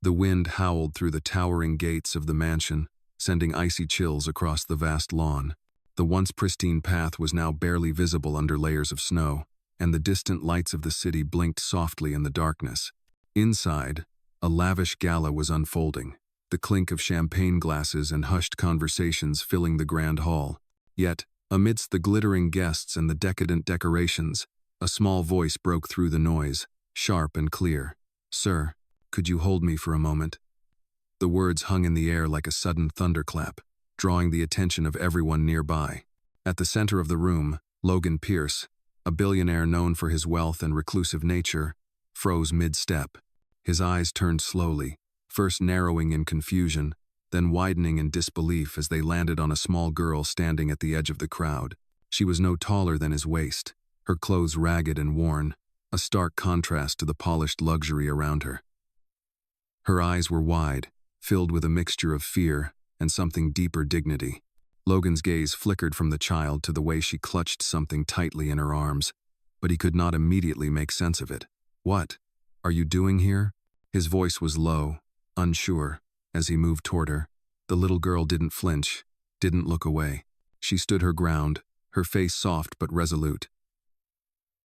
The wind howled through the towering gates of the mansion, sending icy chills across the vast lawn. The once pristine path was now barely visible under layers of snow, and the distant lights of the city blinked softly in the darkness. Inside, a lavish gala was unfolding, the clink of champagne glasses and hushed conversations filling the grand hall. Yet, amidst the glittering guests and the decadent decorations, a small voice broke through the noise, sharp and clear. "Sir, could you hold me for a moment?" The words hung in the air like a sudden thunderclap, drawing the attention of everyone nearby. At the center of the room, Logan Pierce, a billionaire known for his wealth and reclusive nature, froze mid-step. His eyes turned slowly, first narrowing in confusion, then widening in disbelief as they landed on a small girl standing at the edge of the crowd. She was no taller than his waist, her clothes ragged and worn, a stark contrast to the polished luxury around her. Her eyes were wide, filled with a mixture of fear and something deeper dignity. Logan's gaze flickered from the child to the way she clutched something tightly in her arms, but he could not immediately make sense of it. "What are you doing here?" His voice was low, unsure, as he moved toward her. The little girl didn't flinch, didn't look away. She stood her ground, her face soft but resolute.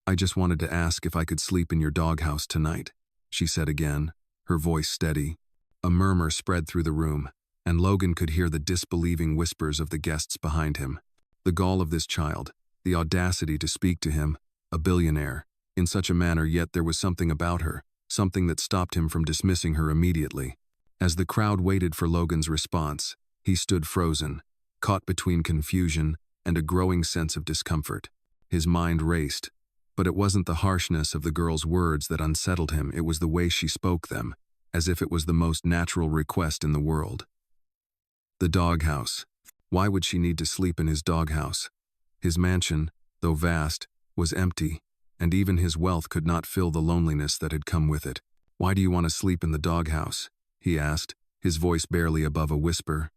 "I just wanted to ask if I could sleep in your doghouse tonight," she said again, her voice steady. A murmur spread through the room, and Logan could hear the disbelieving whispers of the guests behind him. The gall of this child, the audacity to speak to him, a billionaire, in such a manner, yet there was something about her, something that stopped him from dismissing her immediately. As the crowd waited for Logan's response, he stood frozen, caught between confusion and a growing sense of discomfort. His mind raced, but it wasn't the harshness of the girl's words that unsettled him, it was the way she spoke them, as if it was the most natural request in the world. The doghouse. Why would she need to sleep in his doghouse? His mansion, though vast, was empty, and even his wealth could not fill the loneliness that had come with it. "Why do you want to sleep in the doghouse?" he asked, his voice barely above a whisper.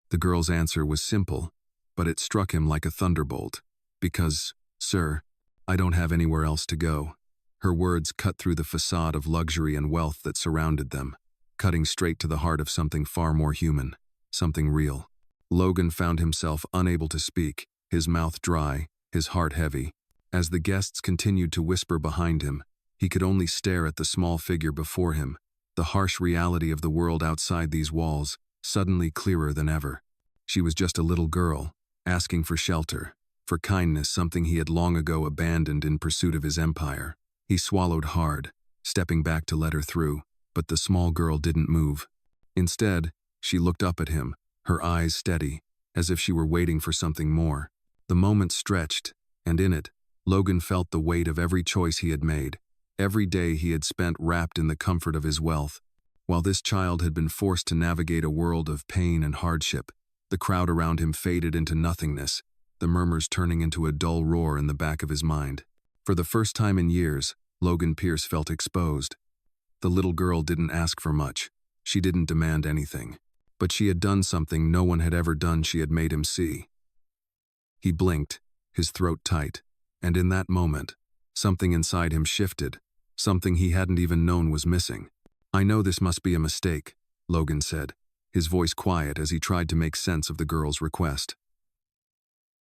The girl's answer was simple, but it struck him like a thunderbolt. "Because, sir, I don't have anywhere else to go." Her words cut through the facade of luxury and wealth that surrounded them, cutting straight to the heart of something far more human, something real. Logan found himself unable to speak, his mouth dry, his heart heavy. As the guests continued to whisper behind him, he could only stare at the small figure before him, the harsh reality of the world outside these walls, suddenly clearer than ever. She was just a little girl, asking for shelter, for kindness, something he had long ago abandoned in pursuit of his empire. He swallowed hard, stepping back to let her through, but the small girl didn't move. Instead, she looked up at him, her eyes steady, as if she were waiting for something more. The moment stretched, and in it, Logan felt the weight of every choice he had made, every day he had spent wrapped in the comfort of his wealth. While this child had been forced to navigate a world of pain and hardship, the crowd around him faded into nothingness, the murmurs turning into a dull roar in the back of his mind. For the first time in years, Logan Pierce felt exposed. The little girl didn't ask for much. She didn't demand anything. But she had done something no one had ever done. She had made him see. He blinked, his throat tight, and in that moment, something inside him shifted, something he hadn't even known was missing. "I know this must be a mistake," Logan said, his voice quiet as he tried to make sense of the girl's request.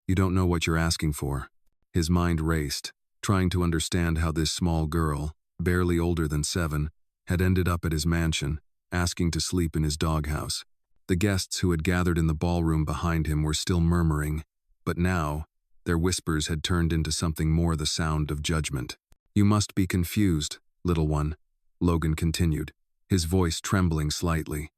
"You don't know what you're asking for." His mind raced, trying to understand how this small girl, barely older than 7, had ended up at his mansion, asking to sleep in his doghouse. The guests who had gathered in the ballroom behind him were still murmuring, but now, their whispers had turned into something more, the sound of judgment. "You must be confused, little one," Logan continued, his voice trembling slightly.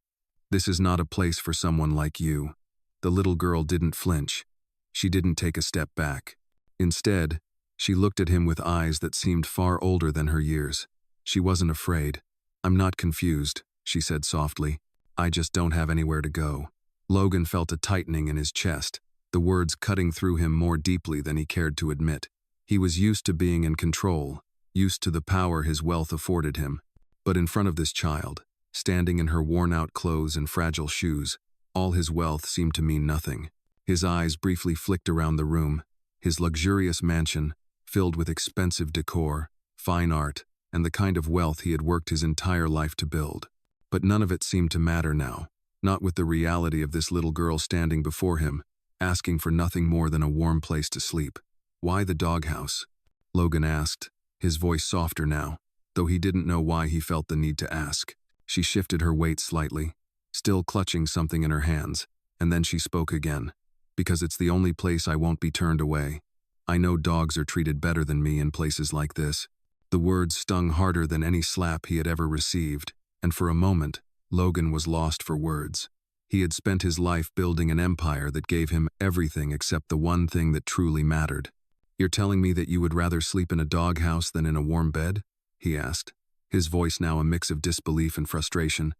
"This is not a place for someone like you." The little girl didn't flinch. She didn't take a step back. Instead, she looked at him with eyes that seemed far older than her years. She wasn't afraid. "I'm not confused," she said softly. "I just don't have anywhere to go." Logan felt a tightening in his chest, the words cutting through him more deeply than he cared to admit. He was used to being in control, used to the power his wealth afforded him. But in front of this child, standing in her worn-out clothes and fragile shoes, all his wealth seemed to mean nothing. His eyes briefly flicked around the room, his luxurious mansion, filled with expensive decor, fine art, and the kind of wealth he had worked his entire life to build. But none of it seemed to matter now, not with the reality of this little girl standing before him, asking for nothing more than a warm place to sleep. "Why the doghouse?" Logan asked, his voice softer now, though he didn't know why he felt the need to ask. She shifted her weight slightly, still clutching something in her hands, and then she spoke again. "Because it's the only place I won't be turned away. I know dogs are treated better than me in places like this." The words stung harder than any slap he had ever received, and for a moment, Logan was lost for words. He had spent his life building an empire that gave him everything except the one thing that truly mattered. "You're telling me that you would rather sleep in a doghouse than in a warm bed?" he asked, his voice now a mix of disbelief and frustration.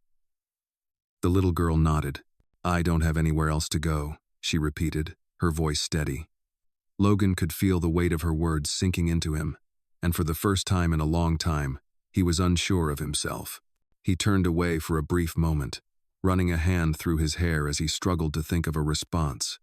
The little girl nodded. "I don't have anywhere else to go," she repeated, her voice steady. Logan could feel the weight of her words sinking into him, and for the first time in a long time, he was unsure of himself. He turned away for a brief moment, running a hand through his hair as he struggled to think of a response.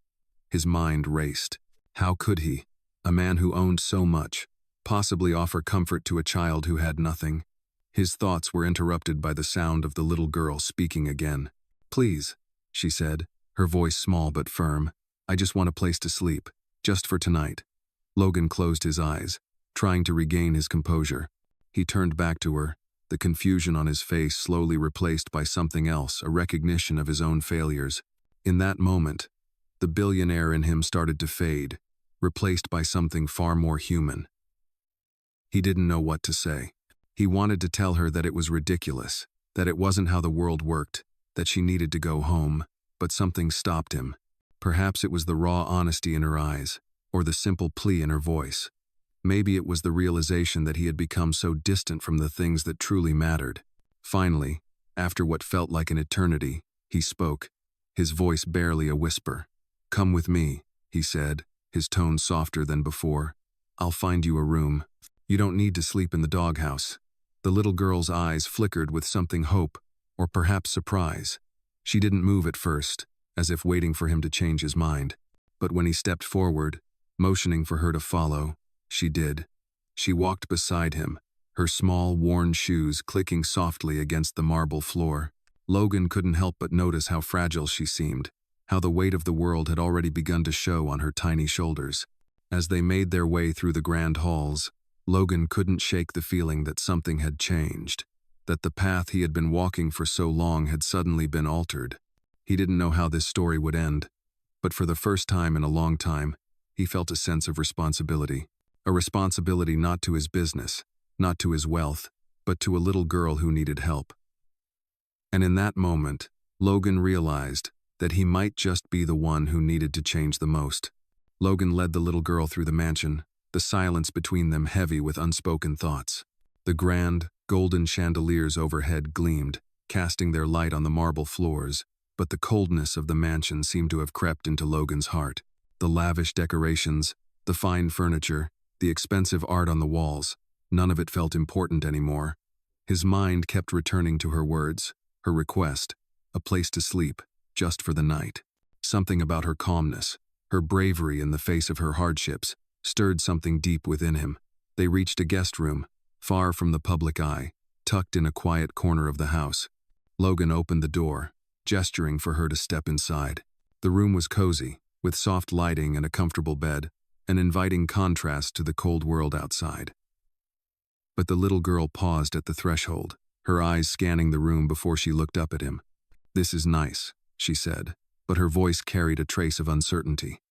His mind raced. How could he, a man who owned so much, possibly offer comfort to a child who had nothing? His thoughts were interrupted by the sound of the little girl speaking again. "Please," she said, her voice small but firm. "I just want a place to sleep, just for tonight." Logan closed his eyes, trying to regain his composure. He turned back to her, the confusion on his face slowly replaced by something else, a recognition of his own failures. In that moment, the billionaire in him started to fade, replaced by something far more human. He didn't know what to say. He wanted to tell her that it was ridiculous, that it wasn't how the world worked, that she needed to go home, but something stopped him. Perhaps it was the raw honesty in her eyes, or the simple plea in her voice. Maybe it was the realization that he had become so distant from the things that truly mattered. Finally, after what felt like an eternity, he spoke, his voice barely a whisper. "Come with me," he said, his tone softer than before. "I'll find you a room. You don't need to sleep in the doghouse." The little girl's eyes flickered with something hope, or perhaps surprise. She didn't move at first, as if waiting for him to change his mind. But when he stepped forward, motioning for her to follow, she did. She walked beside him, her small, worn shoes clicking softly against the marble floor. Logan couldn't help but notice how fragile she seemed, how the weight of the world had already begun to show on her tiny shoulders. As they made their way through the grand halls, Logan couldn't shake the feeling that something had changed, that the path he had been walking for so long had suddenly been altered. He didn't know how this story would end, but for the first time in a long time, he felt a sense of responsibility. A responsibility not to his business, not to his wealth, but to a little girl who needed help. And in that moment, Logan realized that he might just be the one who needed to change the most. Logan led the little girl through the mansion, the silence between them heavy with unspoken thoughts. The grand, golden chandeliers overhead gleamed, casting their light on the marble floors, but the coldness of the mansion seemed to have crept into Logan's heart. The lavish decorations, the fine furniture, the expensive art on the walls, none of it felt important anymore. His mind kept returning to her words, her request, a place to sleep, just for the night. Something about her calmness, her bravery in the face of her hardships, stirred something deep within him. They reached a guest room, far from the public eye, tucked in a quiet corner of the house. Logan opened the door, gesturing for her to step inside. The room was cozy, with soft lighting and a comfortable bed, an inviting contrast to the cold world outside. But the little girl paused at the threshold, her eyes scanning the room before she looked up at him. "This is nice," she said, but her voice carried a trace of uncertainty.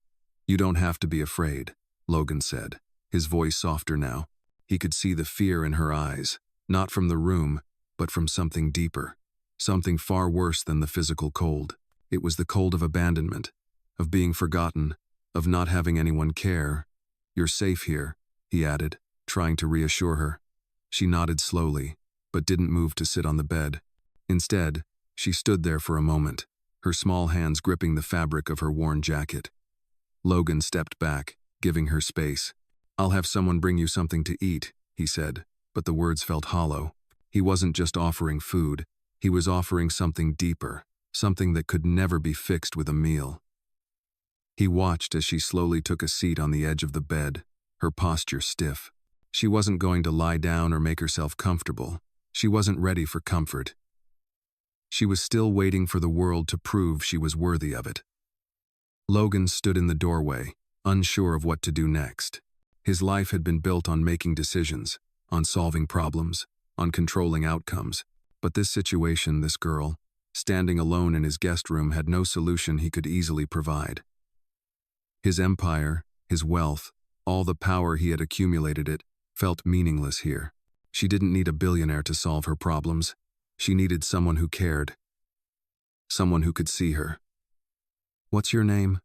"You don't have to be afraid," Logan said, his voice softer now. He could see the fear in her eyes, not from the room, but from something deeper, something far worse than the physical cold. It was the cold of abandonment, of being forgotten, of not having anyone care. "You're safe here," he added, trying to reassure her. She nodded slowly, but didn't move to sit on the bed. Instead, she stood there for a moment, her small hands gripping the fabric of her worn jacket. Logan stepped back, giving her space. "I'll have someone bring you something to eat," he said, but the words felt hollow. He wasn't just offering food, he was offering something deeper, something that could never be fixed with a meal. He watched as she slowly took a seat on the edge of the bed, her posture stiff. She wasn't going to lie down or make herself comfortable. She wasn't ready for comfort. She was still waiting for the world to prove she was worthy of it. Logan stood in the doorway, unsure of what to do next. His life had been built on making decisions, on solving problems, on controlling outcomes. But this situation, this girl, standing alone in his guest room, had no solution he could easily provide. His empire, his wealth, all the power he had accumulated, it felt meaningless here. She didn't need a billionaire to solve her problems. She needed someone who cared. Someone who could see her. "What's your name?"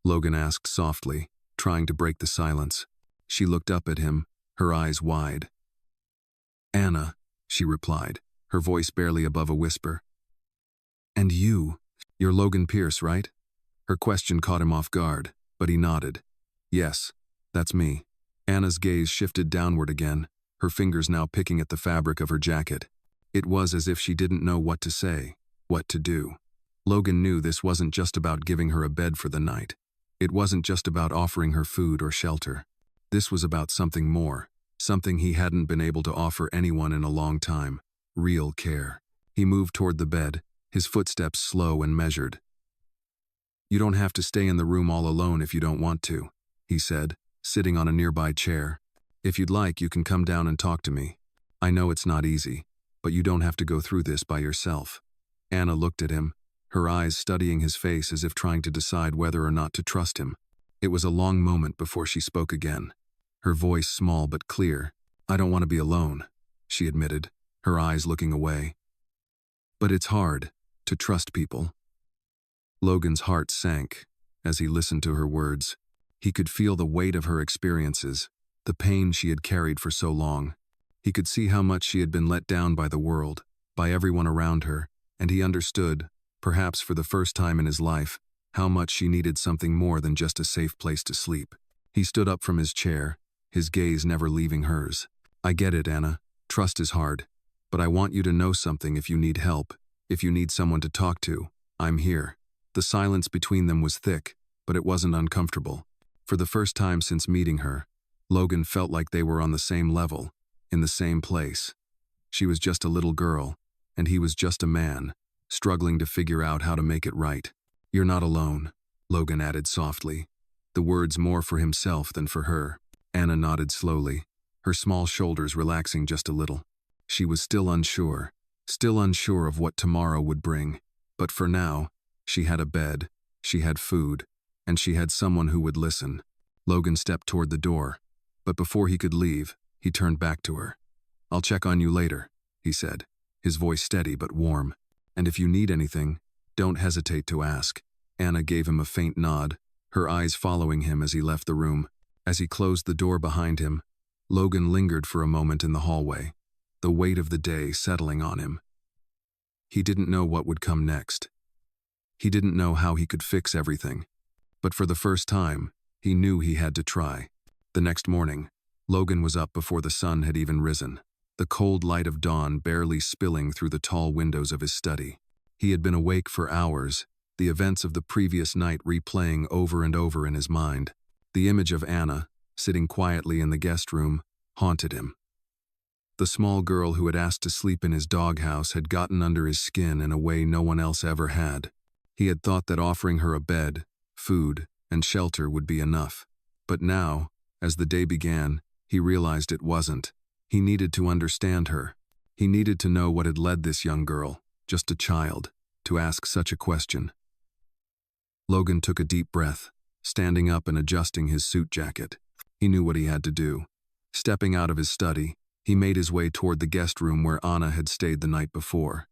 Logan asked softly, trying to break the silence. She looked up at him, her eyes wide. "Anna," she replied, her voice barely above a whisper. "And you're Logan Pierce, right?" Her question caught him off guard, but he nodded. "Yes, that's me." Anna's gaze shifted downward again, her fingers now picking at the fabric of her jacket. It was as if she didn't know what to say, what to do. Logan knew this wasn't just about giving her a bed for the night. It wasn't just about offering her food or shelter. This was about something more, something he hadn't been able to offer anyone in a long time: real care. He moved toward the bed, his footsteps slow and measured. "You don't have to stay in the room all alone if you don't want to," he said, sitting on a nearby chair. "If you'd like, you can come down and talk to me. I know it's not easy, but you don't have to go through this by yourself." Anna looked at him, her eyes studying his face as if trying to decide whether or not to trust him. It was a long moment before she spoke again, her voice small but clear. "I don't want to be alone," she admitted, her eyes looking away. "But it's hard to trust people." Logan's heart sank as he listened to her words. He could feel the weight of her experiences, the pain she had carried for so long. He could see how much she had been let down by the world, by everyone around her, and he understood, perhaps for the first time in his life, how much she needed something more than just a safe place to sleep. He stood up from his chair, his gaze never leaving hers. "I get it, Anna. Trust is hard. But I want you to know something. If you need help, if you need someone to talk to, I'm here." The silence between them was thick, but it wasn't uncomfortable. For the first time since meeting her, Logan felt like they were on the same level, in the same place. She was just a little girl, and he was just a man, struggling to figure out how to make it right. "You're not alone," Logan added softly, the words more for himself than for her. Anna nodded slowly, her small shoulders relaxing just a little. She was still unsure of what tomorrow would bring. But for now, she had a bed, she had food, and she had someone who would listen. Logan stepped toward the door, but before he could leave, he turned back to her. "I'll check on you later," he said, his voice steady but warm. "And if you need anything, don't hesitate to ask." Anna gave him a faint nod, her eyes following him as he left the room. As he closed the door behind him, Logan lingered for a moment in the hallway, the weight of the day settling on him. He didn't know what would come next. He didn't know how he could fix everything. But for the first time, he knew he had to try. The next morning, Logan was up before the sun had even risen, the cold light of dawn barely spilling through the tall windows of his study. He had been awake for hours, the events of the previous night replaying over and over in his mind. The image of Anna, sitting quietly in the guest room, haunted him. The small girl who had asked to sleep in his doghouse had gotten under his skin in a way no one else ever had. He had thought that offering her a bed, food, and shelter would be enough. But now, as the day began, he realized it wasn't. He needed to understand her. He needed to know what had led this young girl, just a child, to ask such a question. Logan took a deep breath, standing up and adjusting his suit jacket. He knew what he had to do. Stepping out of his study, he made his way toward the guest room where Anna had stayed the night before.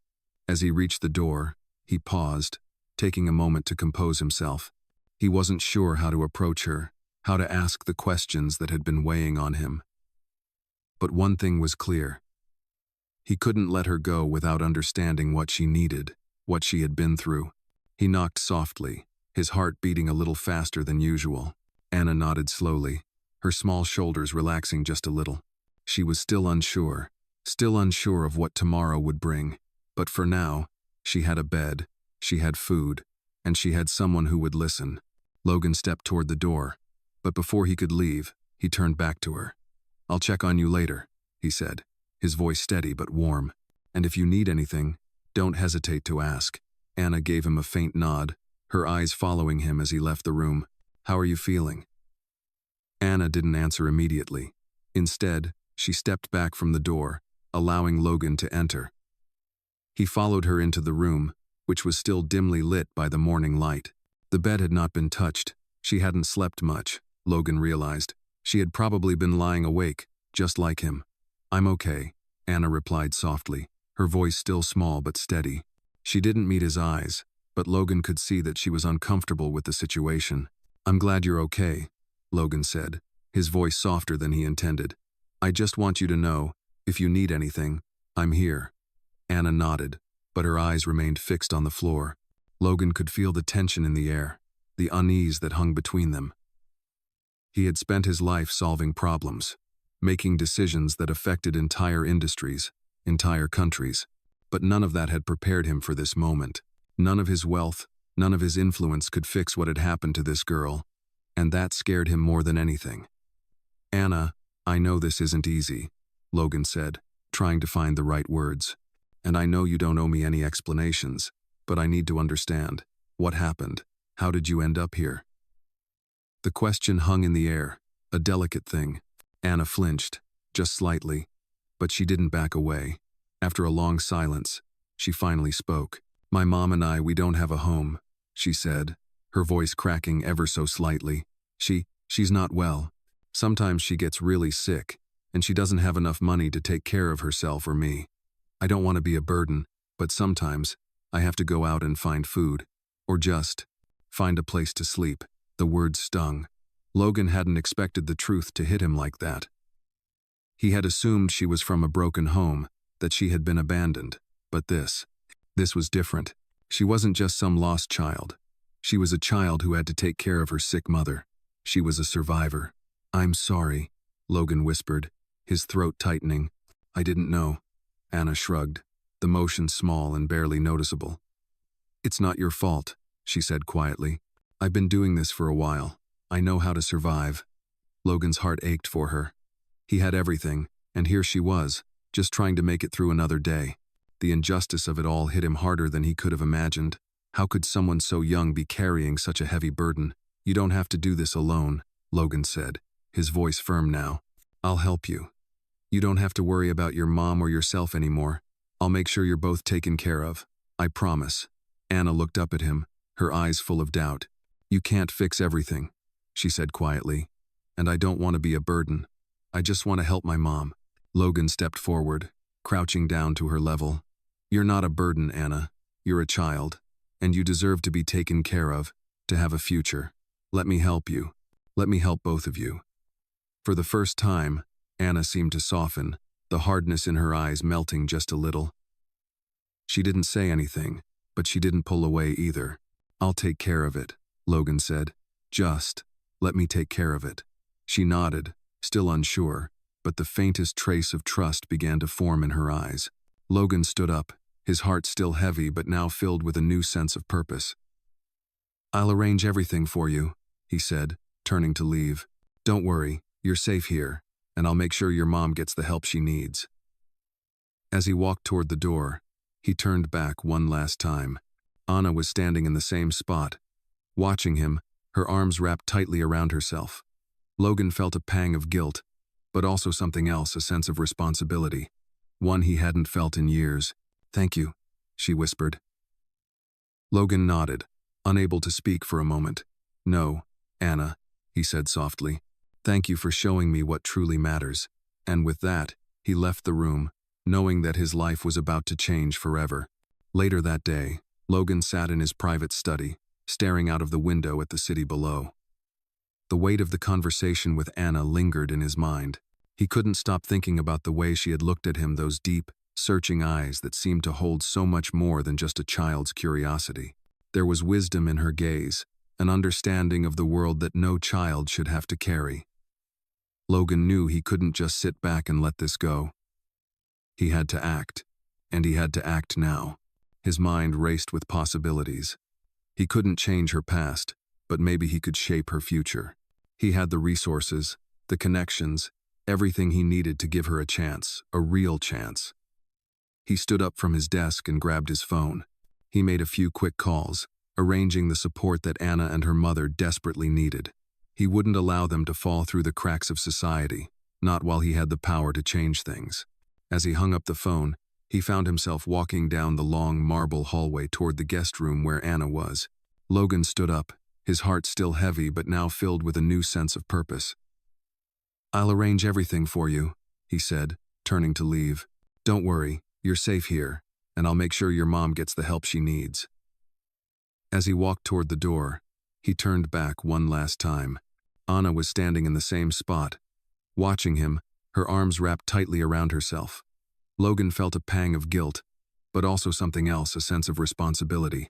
As he reached the door, he paused, taking a moment to compose himself. He wasn't sure how to approach her, how to ask the questions that had been weighing on him. But one thing was clear. He couldn't let her go without understanding what she needed, what she had been through. He knocked softly, his heart beating a little faster than usual. Anna nodded slowly, her small shoulders relaxing just a little. She was still unsure of what tomorrow would bring. But for now, she had a bed, she had food, and she had someone who would listen. Logan stepped toward the door, but before he could leave, he turned back to her. "I'll check on you later," he said, his voice steady but warm. "And if you need anything, Don't hesitate to ask. Anna gave him a faint nod, her eyes following him as he left the room. How are you feeling? Anna didn't answer immediately. Instead, she stepped back from the door, allowing Logan to enter. He followed her into the room, which was still dimly lit by the morning light. The bed had not been touched. She hadn't slept much, Logan realized. She had probably been lying awake, just like him. I'm okay, Anna replied softly, her voice still small but steady. She didn't meet his eyes, but Logan could see that she was uncomfortable with the situation. I'm glad you're okay, Logan said, his voice softer than he intended. I just want you to know, if you need anything, I'm here. Anna nodded, but her eyes remained fixed on the floor. Logan could feel the tension in the air, the unease that hung between them. He had spent his life solving problems, making decisions that affected entire industries, entire countries, but none of that had prepared him for this moment. None of his wealth, none of his influence could fix what had happened to this girl, and that scared him more than anything. Anna, I know this isn't easy, Logan said, trying to find the right words. And I know you don't owe me any explanations, but I need to understand. What happened? How did you end up here? The question hung in the air, a delicate thing. Anna flinched, just slightly, but she didn't back away. After a long silence, she finally spoke. My mom and I, we don't have a home, she said, her voice cracking ever so slightly. She's not well. Sometimes she gets really sick, and she doesn't have enough money to take care of herself or me. I don't want to be a burden, but sometimes I have to go out and find food, or just find a place to sleep. The words stung. Logan hadn't expected the truth to hit him like that. He had assumed she was from a broken home, that she had been abandoned, but this was different. She wasn't just some lost child. She was a child who had to take care of her sick mother. She was a survivor. I'm sorry, Logan whispered, his throat tightening. I didn't know. Anna shrugged, the motion small and barely noticeable. It's not your fault, she said quietly. I've been doing this for a while. I know how to survive. Logan's heart ached for her. He had everything, and here she was, just trying to make it through another day. The injustice of it all hit him harder than he could have imagined. How could someone so young be carrying such a heavy burden? You don't have to do this alone, Logan said, his voice firm now. I'll help you. You don't have to worry about your mom or yourself anymore. I'll make sure you're both taken care of. I promise. Anna looked up at him, her eyes full of doubt. You can't fix everything, she said quietly. And I don't want to be a burden. I just want to help my mom. Logan stepped forward, crouching down to her level. You're not a burden, Anna. You're a child, and you deserve to be taken care of, to have a future. Let me help you. Let me help both of you. For the first time, Anna seemed to soften, the hardness in her eyes melting just a little. She didn't say anything, but she didn't pull away either. I'll take care of it, Logan said. Just let me take care of it. She nodded, still unsure, but the faintest trace of trust began to form in her eyes. Logan stood up, his heart still heavy but now filled with a new sense of purpose. I'll arrange everything for you, he said, turning to leave. Don't worry, you're safe here, and I'll make sure your mom gets the help she needs. As he walked toward the door, he turned back one last time. Anna was standing in the same spot, watching him, her arms wrapped tightly around herself. Logan felt a pang of guilt, but also something else, a sense of responsibility, one he hadn't felt in years. Thank you, she whispered. Logan nodded, unable to speak for a moment. No, Anna, he said softly. Thank you for showing me what truly matters. And with that, he left the room, knowing that his life was about to change forever. Later that day, Logan sat in his private study, staring out of the window at the city below. The weight of the conversation with Anna lingered in his mind. He couldn't stop thinking about the way she had looked at him, those deep, searching eyes that seemed to hold so much more than just a child's curiosity. There was wisdom in her gaze, an understanding of the world that no child should have to carry. Logan knew he couldn't just sit back and let this go. He had to act, and he had to act now. His mind raced with possibilities. He couldn't change her past, but maybe he could shape her future. He had the resources, the connections, everything he needed to give her a chance, a real chance. He stood up from his desk and grabbed his phone. He made a few quick calls, arranging the support that Anna and her mother desperately needed. He wouldn't allow them to fall through the cracks of society, not while he had the power to change things. As he hung up the phone, he found himself walking down the long marble hallway toward the guest room where Anna was. Logan stood up, his heart still heavy but now filled with a new sense of purpose. "I'll arrange everything for you," he said, turning to leave. "Don't worry, you're safe here, and I'll make sure your mom gets the help she needs." As he walked toward the door, he turned back one last time. Anna was standing in the same spot, watching him, her arms wrapped tightly around herself. Logan felt a pang of guilt, but also something else, a sense of responsibility,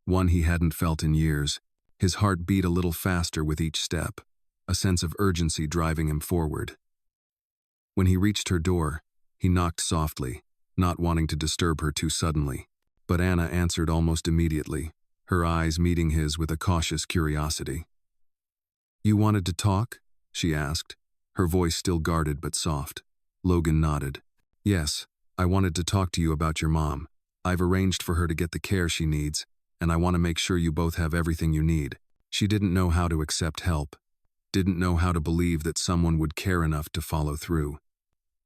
one he hadn't felt in years. His heart beat a little faster with each step, a sense of urgency driving him forward. When he reached her door, he knocked softly, not wanting to disturb her too suddenly. But Anna answered almost immediately, her eyes meeting his with a cautious curiosity. "You wanted to talk?" she asked, her voice still guarded but soft. Logan nodded. "Yes, I wanted to talk to you about your mom. I've arranged for her to get the care she needs, and I want to make sure you both have everything you need." She didn't know how to accept help, didn't know how to believe that someone would care enough to follow through.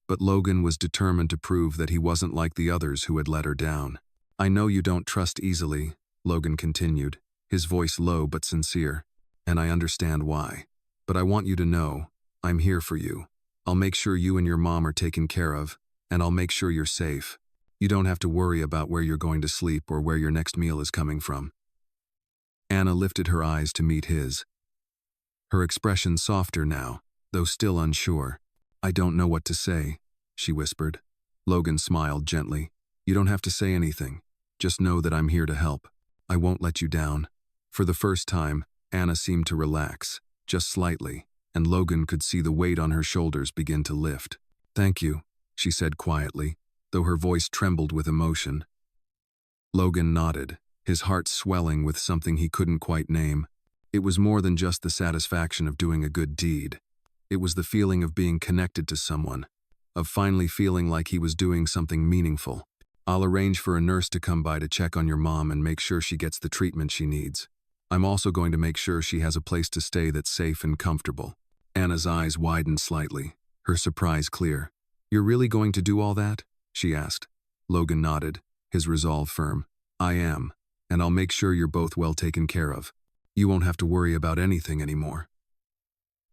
But Logan was determined to prove that he wasn't like the others who had let her down. "I know you don't trust easily," Logan continued, his voice low but sincere, "and I understand why. But I want you to know, I'm here for you. I'll make sure you and your mom are taken care of, and I'll make sure you're safe. You don't have to worry about where you're going to sleep or where your next meal is coming from." Anna lifted her eyes to meet his, her expression softer now, though still unsure. "I don't know what to say," she whispered. Logan smiled gently. "You don't have to say anything. Just know that I'm here to help. I won't let you down." For the first time, Anna seemed to relax, just slightly, and Logan could see the weight on her shoulders begin to lift. "Thank you," she said quietly, though her voice trembled with emotion. Logan nodded, his heart swelling with something he couldn't quite name. It was more than just the satisfaction of doing a good deed. It was the feeling of being connected to someone, of finally feeling like he was doing something meaningful. "I'll arrange for a nurse to come by to check on your mom and make sure she gets the treatment she needs. I'm also going to make sure she has a place to stay that's safe and comfortable." Anna's eyes widened slightly, her surprise clear. "You're really going to do all that?" she asked. Logan nodded, his resolve firm. "I am, and I'll make sure you're both well taken care of. You won't have to worry about anything anymore."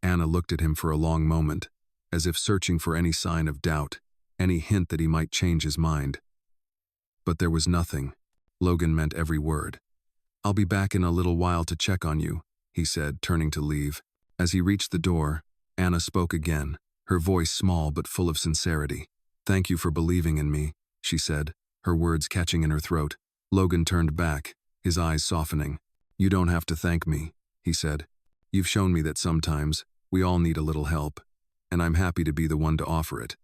Anna looked at him for a long moment, as if searching for any sign of doubt, any hint that he might change his mind. But there was nothing. Logan meant every word. "I'll be back in a little while to check on you," he said, turning to leave. As he reached the door, Anna spoke again, her voice small but full of sincerity. "Thank you for believing in me," she said, her words catching in her throat. Logan turned back, his eyes softening. "You don't have to thank me," he said. "You've shown me that sometimes we all need a little help, and I'm happy to be the one to offer it."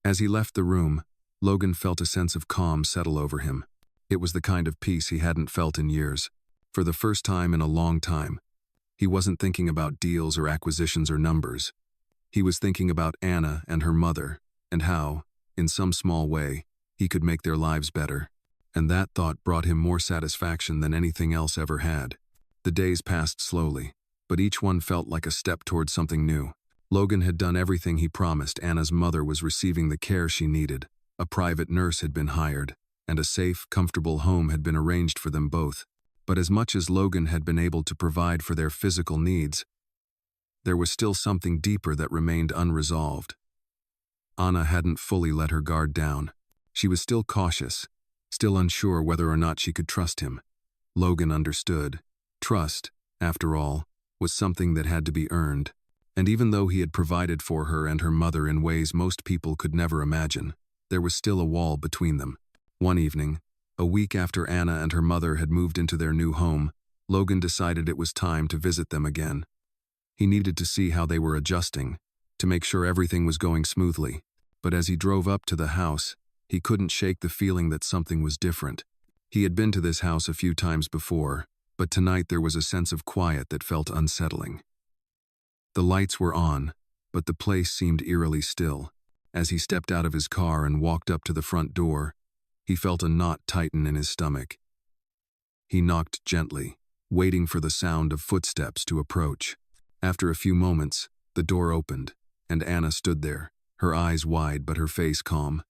As he left the room, Logan felt a sense of calm settle over him. It was the kind of peace he hadn't felt in years. For the first time in a long time, he wasn't thinking about deals or acquisitions or numbers. He was thinking about Anna and her mother, and how, in some small way, he could make their lives better. And that thought brought him more satisfaction than anything else ever had. The days passed slowly, but each one felt like a step toward something new. Logan had done everything he promised. Anna's mother was receiving the care she needed. A private nurse had been hired, and a safe, comfortable home had been arranged for them both. But as much as Logan had been able to provide for their physical needs, there was still something deeper that remained unresolved. Anna hadn't fully let her guard down. She was still cautious, still unsure whether or not she could trust him. Logan understood. Trust, after all, was something that had to be earned. And even though he had provided for her and her mother in ways most people could never imagine, there was still a wall between them. One evening, a week after Anna and her mother had moved into their new home, Logan decided it was time to visit them again. He needed to see how they were adjusting, to make sure everything was going smoothly. But as he drove up to the house, he couldn't shake the feeling that something was different. He had been to this house a few times before, but tonight there was a sense of quiet that felt unsettling. The lights were on, but the place seemed eerily still, As he stepped out of his car and walked up to the front door, he felt a knot tighten in his stomach. He knocked gently, waiting for the sound of footsteps to approach. After a few moments, the door opened, and Anna stood there, her eyes wide but her face calm.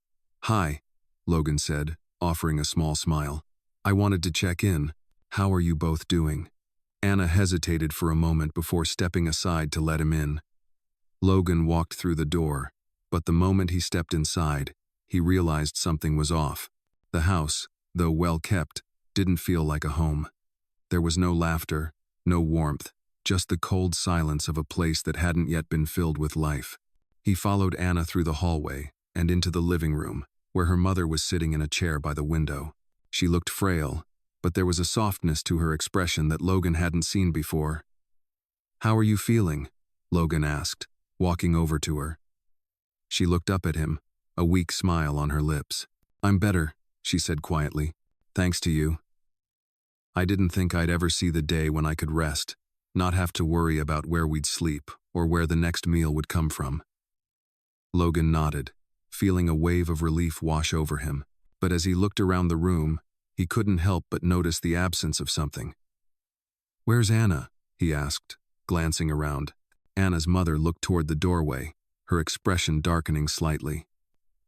"Hi," Logan said, offering a small smile. "I wanted to check in. How are you both doing?" Anna hesitated for a moment before stepping aside to let him in. Logan walked through the door, but the moment he stepped inside, he realized something was off. The house, though well kept, didn't feel like a home. There was no laughter, no warmth, just the cold silence of a place that hadn't yet been filled with life. He followed Anna through the hallway and into the living room, where her mother was sitting in a chair by the window. She looked frail, but there was a softness to her expression that Logan hadn't seen before. "How are you feeling?" Logan asked, walking over to her. She looked up at him, a weak smile on her lips. "I'm better," she said quietly. "Thanks to you. I didn't think I'd ever see the day when I could rest, not have to worry about where we'd sleep or where the next meal would come from." Logan nodded, feeling a wave of relief wash over him, but as he looked around the room, he couldn't help but notice the absence of something. "Where's Anna?" he asked, glancing around. Anna's mother looked toward the doorway, her expression darkening slightly.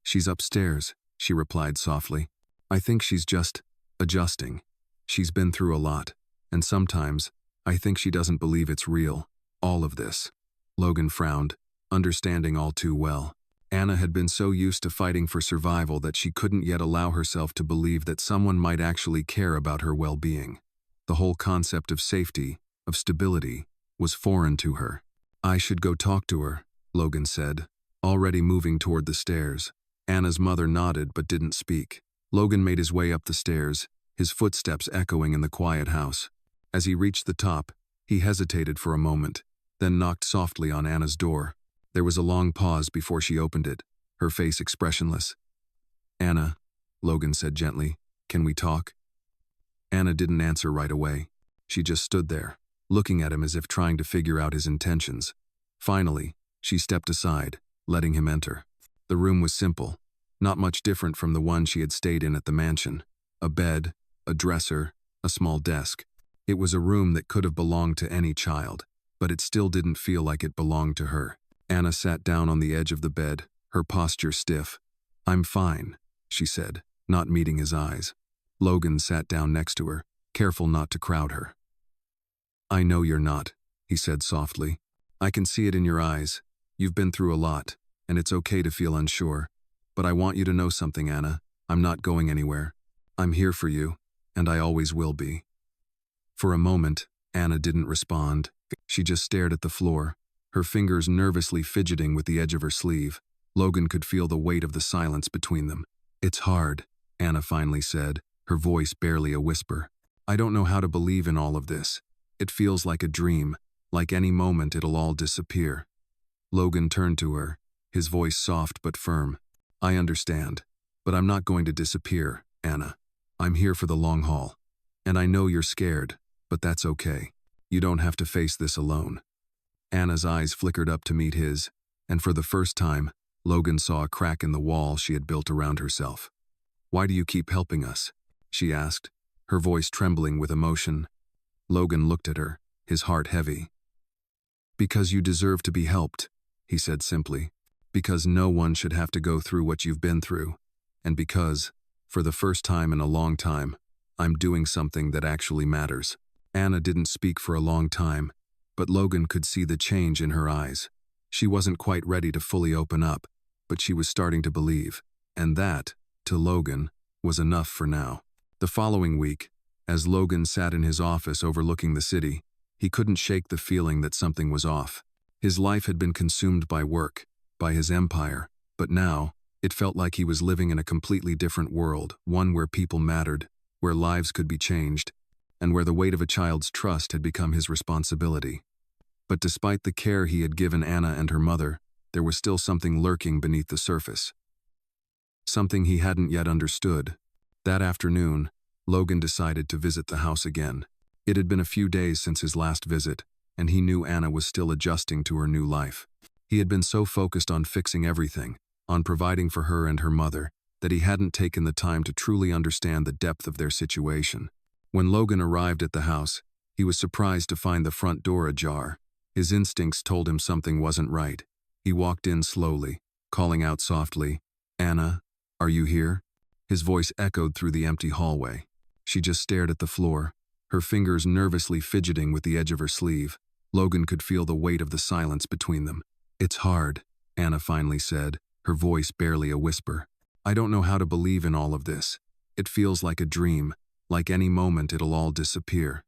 "She's upstairs," she replied softly. "I think she's just adjusting. She's been through a lot, and sometimes I think she doesn't believe it's real, all of this." Logan frowned, understanding all too well. Anna had been so used to fighting for survival that she couldn't yet allow herself to believe that someone might actually care about her well-being. The whole concept of safety, of stability, was foreign to her. "I should go talk to her," Logan said, already moving toward the stairs. Anna's mother nodded but didn't speak. Logan made his way up the stairs, his footsteps echoing in the quiet house. As he reached the top, he hesitated for a moment, then knocked softly on Anna's door. There was a long pause before she opened it, her face expressionless. "Anna," Logan said gently, "can we talk?" Anna didn't answer right away. She just stood there, looking at him as if trying to figure out his intentions. Finally, she stepped aside, letting him enter. The room was simple, not much different from the one she had stayed in at the mansion. A bed, a dresser, a small desk. It was a room that could have belonged to any child, but it still didn't feel like it belonged to her. Anna sat down on the edge of the bed, her posture stiff. "I'm fine," she said, not meeting his eyes. Logan sat down next to her, careful not to crowd her. "I know you're not," he said softly. "I can see it in your eyes. You've been through a lot, and it's okay to feel unsure. But I want you to know something, Anna. I'm not going anywhere. I'm here for you, and I always will be." For a moment, Anna didn't respond. She just stared at the floor, her fingers nervously fidgeting with the edge of her sleeve. Logan could feel the weight of the silence between them. "It's hard," Anna finally said, her voice barely a whisper. "I don't know how to believe in all of this. It feels like a dream, like any moment it'll all disappear." Logan turned to her, his voice soft but firm. "I understand, but I'm not going to disappear, Anna. I'm here for the long haul. And I know you're scared, but that's okay. You don't have to face this alone." Anna's eyes flickered up to meet his, and for the first time, Logan saw a crack in the wall she had built around herself. "Why do you keep helping us?" she asked, her voice trembling with emotion. Logan looked at her, his heart heavy. "Because you deserve to be helped," he said simply. "Because no one should have to go through what you've been through. And because, for the first time in a long time, I'm doing something that actually matters." Anna didn't speak for a long time, but Logan could see the change in her eyes. She wasn't quite ready to fully open up, but she was starting to believe, and that, to Logan, was enough for now. The following week, as Logan sat in his office overlooking the city, he couldn't shake the feeling that something was off. His life had been consumed by work, by his empire, but now, it felt like he was living in a completely different world, one where people mattered, where lives could be changed, and where the weight of a child's trust had become his responsibility. But despite the care he had given Anna and her mother, there was still something lurking beneath the surface. Something he hadn't yet understood. That afternoon, Logan decided to visit the house again. It had been a few days since his last visit, and he knew Anna was still adjusting to her new life. He had been so focused on fixing everything, on providing for her and her mother, that he hadn't taken the time to truly understand the depth of their situation. When Logan arrived at the house, he was surprised to find the front door ajar. His instincts told him something wasn't right. He walked in slowly, calling out softly, "Anna, are you here?" His voice echoed through the empty hallway. She just stared at the floor, her fingers nervously fidgeting with the edge of her sleeve. Logan could feel the weight of the silence between them. "It's hard," Anna finally said, her voice barely a whisper. "I don't know how to believe in all of this. It feels like a dream, like any moment it'll all disappear."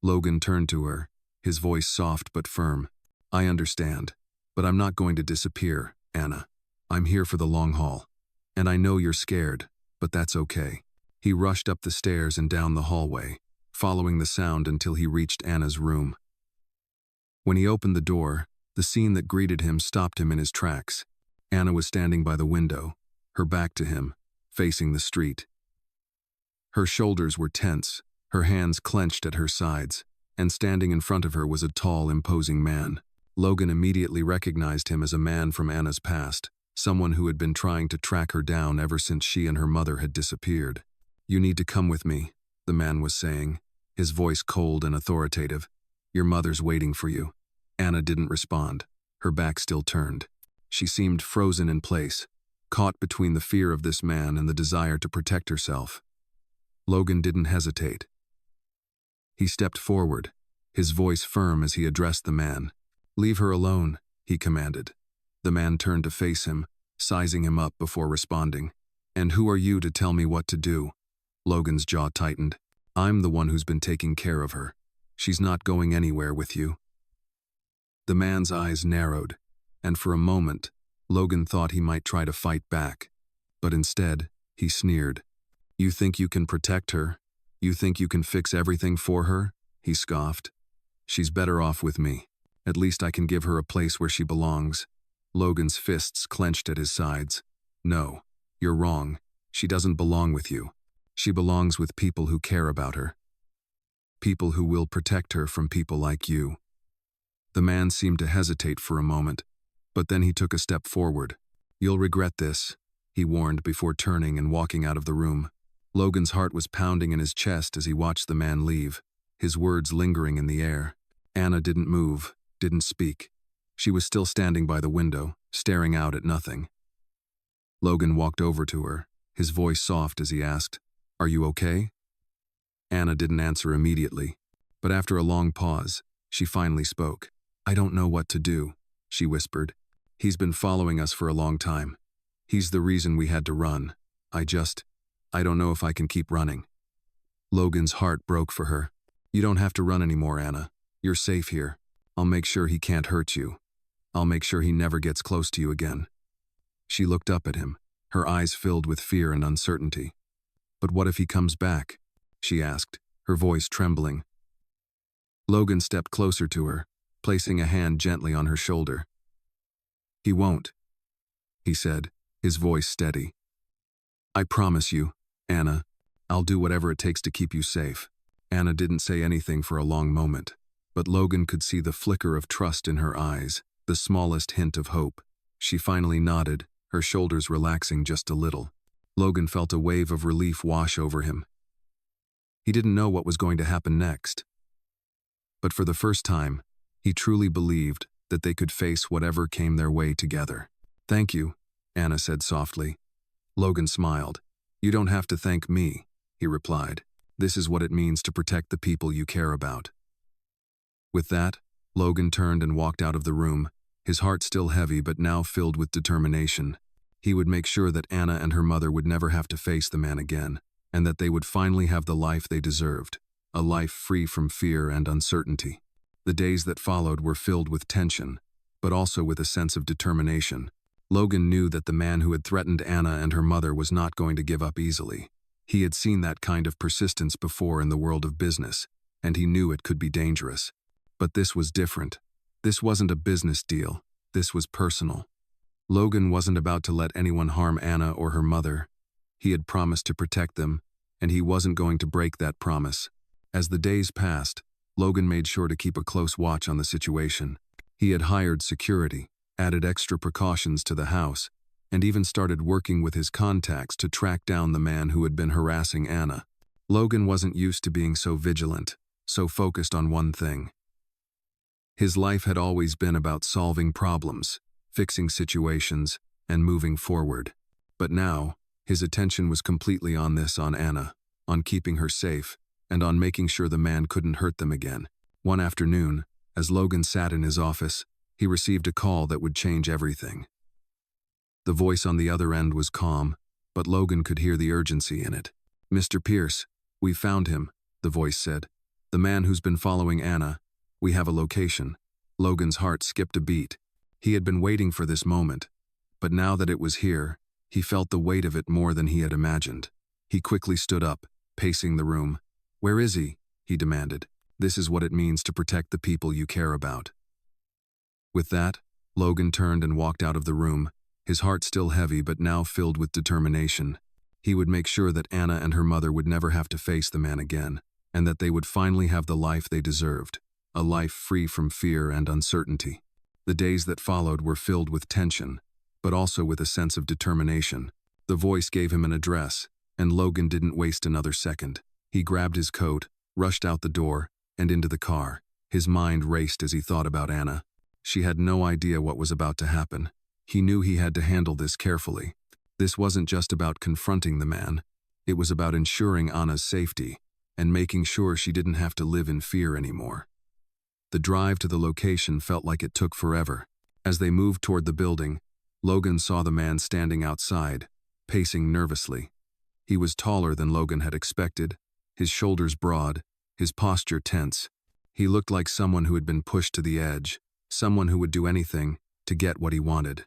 Logan turned to her, his voice soft but firm. "I understand, but I'm not going to disappear, Anna. I'm here for the long haul. And I know you're scared, but that's okay." He rushed up the stairs and down the hallway, following the sound until he reached Anna's room. When he opened the door, the scene that greeted him stopped him in his tracks. Anna was standing by the window, her back to him, facing the street. Her shoulders were tense, her hands clenched at her sides, and standing in front of her was a tall, imposing man. Logan immediately recognized him as a man from Anna's past, someone who had been trying to track her down ever since she and her mother had disappeared. "You need to come with me," the man was saying, his voice cold and authoritative. "Your mother's waiting for you." Anna didn't respond, her back still turned. She seemed frozen in place, caught between the fear of this man and the desire to protect herself. Logan didn't hesitate. He stepped forward, his voice firm as he addressed the man. "Leave her alone," he commanded. The man turned to face him, sizing him up before responding. "And who are you to tell me what to do?" Logan's jaw tightened. "I'm the one who's been taking care of her. She's not going anywhere with you." The man's eyes narrowed, and for a moment, Logan thought he might try to fight back. But instead, he sneered. "You think you can protect her? You think you can fix everything for her?" he scoffed. "She's better off with me. At least I can give her a place where she belongs." Logan's fists clenched at his sides. "No, you're wrong. She doesn't belong with you. She belongs with people who care about her. People who will protect her from people like you." The man seemed to hesitate for a moment, but then he took a step forward. "You'll regret this," he warned before turning and walking out of the room. Logan's heart was pounding in his chest as he watched the man leave, his words lingering in the air. Anna didn't move, didn't speak. She was still standing by the window, staring out at nothing. Logan walked over to her, his voice soft as he asked, "Are you okay?" Anna didn't answer immediately, but after a long pause, she finally spoke. "I don't know what to do," she whispered. "He's been following us for a long time. He's the reason we had to run. I don't know if I can keep running." Logan's heart broke for her. "You don't have to run anymore, Anna. You're safe here. I'll make sure he can't hurt you. I'll make sure he never gets close to you again." She looked up at him, her eyes filled with fear and uncertainty. "But what if he comes back?" she asked, her voice trembling. Logan stepped closer to her, placing a hand gently on her shoulder. "He won't," he said, his voice steady. "I promise you, Anna, I'll do whatever it takes to keep you safe." Anna didn't say anything for a long moment, but Logan could see the flicker of trust in her eyes, the smallest hint of hope. She finally nodded, her shoulders relaxing just a little. Logan felt a wave of relief wash over him. He didn't know what was going to happen next. But for the first time, he truly believed that they could face whatever came their way together. "Thank you," Anna said softly. Logan smiled. "You don't have to thank me," he replied. "This is what it means to protect the people you care about." With that, Logan turned and walked out of the room, his heart still heavy but now filled with determination. He would make sure that Anna and her mother would never have to face the man again, and that they would finally have the life they deserved, a life free from fear and uncertainty. The days that followed were filled with tension, but also with a sense of determination. Logan knew that the man who had threatened Anna and her mother was not going to give up easily. He had seen that kind of persistence before in the world of business, and he knew it could be dangerous. But this was different. This wasn't a business deal. This was personal. Logan wasn't about to let anyone harm Anna or her mother. He had promised to protect them, and he wasn't going to break that promise. As the days passed, Logan made sure to keep a close watch on the situation. He had hired security, added extra precautions to the house, and even started working with his contacts to track down the man who had been harassing Anna. Logan wasn't used to being so vigilant, so focused on one thing. His life had always been about solving problems, fixing situations, and moving forward. But now, his attention was completely on Anna, on keeping her safe, and on making sure the man couldn't hurt them again. One afternoon, as Logan sat in his office, he received a call that would change everything. The voice on the other end was calm, but Logan could hear the urgency in it. "Mr. Pierce, we found him," the voice said. "The man who's been following Anna. We have a location." Logan's heart skipped a beat. He had been waiting for this moment, but now that it was here, he felt the weight of it more than he had imagined. He quickly stood up, pacing the room. "Where is he?" he demanded. "This is what it means to protect the people you care about." With that, Logan turned and walked out of the room, his heart still heavy but now filled with determination. He would make sure that Anna and her mother would never have to face the man again, and that they would finally have the life they deserved, a life free from fear and uncertainty. The days that followed were filled with tension, but also with a sense of determination. The voice gave him an address, and Logan didn't waste another second. He grabbed his coat, rushed out the door, and into the car. His mind raced as he thought about Anna. She had no idea what was about to happen. He knew he had to handle this carefully. This wasn't just about confronting the man. It was about ensuring Anna's safety and making sure she didn't have to live in fear anymore. The drive to the location felt like it took forever. As they moved toward the building, Logan saw the man standing outside, pacing nervously. He was taller than Logan had expected, his shoulders broad, his posture tense. He looked like someone who had been pushed to the edge, someone who would do anything to get what he wanted.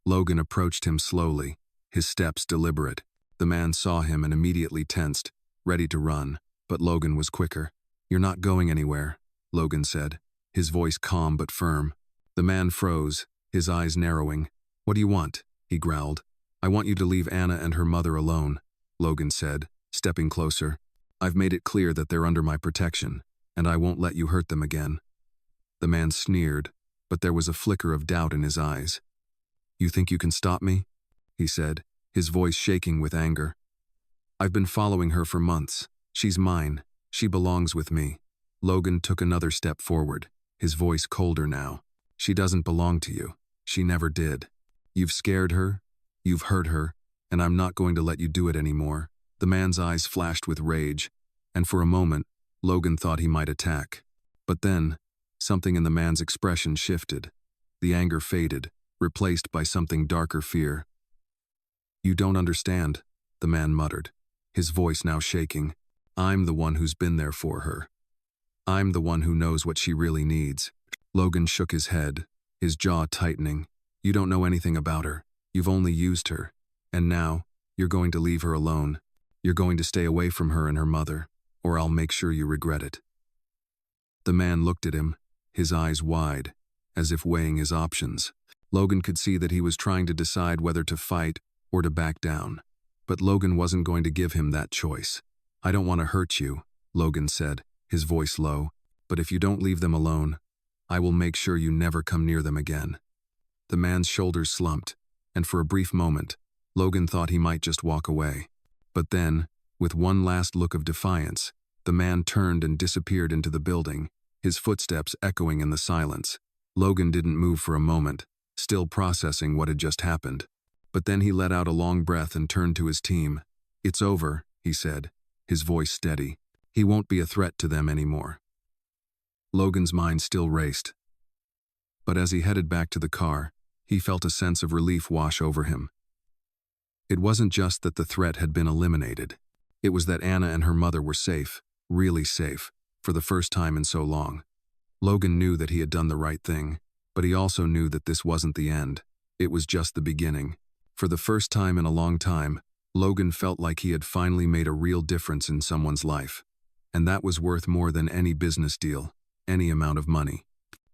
Logan approached him slowly, his steps deliberate. The man saw him and immediately tensed, ready to run, but Logan was quicker. "You're not going anywhere," Logan said, his voice calm but firm. The man froze, his eyes narrowing. "What do you want?" he growled. "I want you to leave Anna and her mother alone," Logan said, stepping closer. "I've made it clear that they're under my protection, and I won't let you hurt them again." The man sneered, but there was a flicker of doubt in his eyes. "You think you can stop me?" he said, his voice shaking with anger. "I've been following her for months. She's mine. She belongs with me." Logan took another step forward, his voice colder now. "She doesn't belong to you. She never did. You've scared her, you've hurt her, and I'm not going to let you do it anymore." The man's eyes flashed with rage, and for a moment, Logan thought he might attack. But then, something in the man's expression shifted. The anger faded, replaced by something darker: fear. "You don't understand," the man muttered, his voice now shaking. "I'm the one who's been there for her. I'm the one who knows what she really needs." Logan shook his head, his jaw tightening. "You don't know anything about her. You've only used her. And now, you're going to leave her alone. You're going to stay away from her and her mother, or I'll make sure you regret it." The man looked at him, his eyes wide, as if weighing his options. Logan could see that he was trying to decide whether to fight or to back down. But Logan wasn't going to give him that choice. "I don't want to hurt you," Logan said, his voice low, "but if you don't leave them alone, I will make sure you never come near them again." The man's shoulders slumped, and for a brief moment, Logan thought he might just walk away. But then, with one last look of defiance, the man turned and disappeared into the building, his footsteps echoing in the silence. Logan didn't move for a moment, still processing what had just happened. But then he let out a long breath and turned to his team. "It's over," he said, his voice steady. "He won't be a threat to them anymore." Logan's mind still raced. But as he headed back to the car, he felt a sense of relief wash over him. It wasn't just that the threat had been eliminated. It was that Anna and her mother were safe, really safe, for the first time in so long. Logan knew that he had done the right thing, but he also knew that this wasn't the end. It was just the beginning. For the first time in a long time, Logan felt like he had finally made a real difference in someone's life. And that was worth more than any business deal, any amount of money.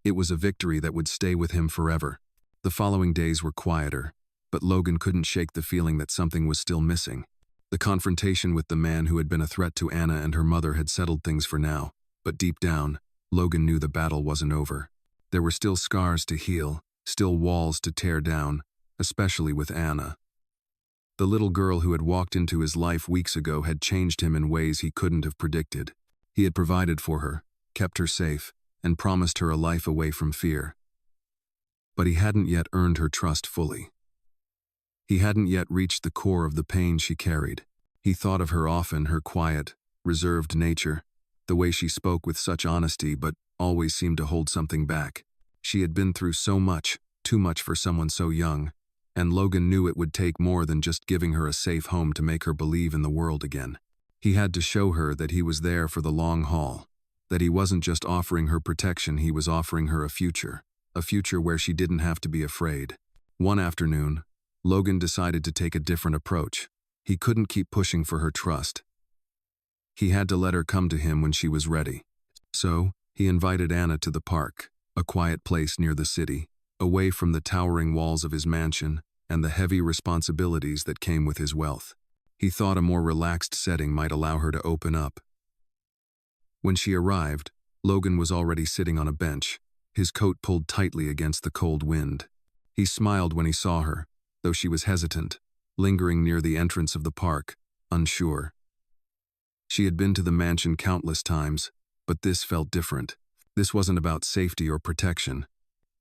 It was a victory that would stay with him forever. The following days were quieter, but Logan couldn't shake the feeling that something was still missing. The confrontation with the man who had been a threat to Anna and her mother had settled things for now, but deep down, Logan knew the battle wasn't over. There were still scars to heal, still walls to tear down, especially with Anna. The little girl who had walked into his life weeks ago had changed him in ways he couldn't have predicted. He had provided for her, kept her safe, and promised her a life away from fear. But he hadn't yet earned her trust fully. He hadn't yet reached the core of the pain she carried. He thought of her often, her quiet, reserved nature, the way she spoke with such honesty but always seemed to hold something back. She had been through so much, too much for someone so young, and Logan knew it would take more than just giving her a safe home to make her believe in the world again. He had to show her that he was there for the long haul, that he wasn't just offering her protection, he was offering her a future where she didn't have to be afraid. One afternoon, Logan decided to take a different approach. He couldn't keep pushing for her trust. He had to let her come to him when she was ready. So, he invited Anna to the park, a quiet place near the city, away from the towering walls of his mansion and the heavy responsibilities that came with his wealth. He thought a more relaxed setting might allow her to open up. When she arrived, Logan was already sitting on a bench, his coat pulled tightly against the cold wind. He smiled when he saw her, though she was hesitant, lingering near the entrance of the park, unsure. She had been to the mansion countless times, but this felt different. This wasn't about safety or protection.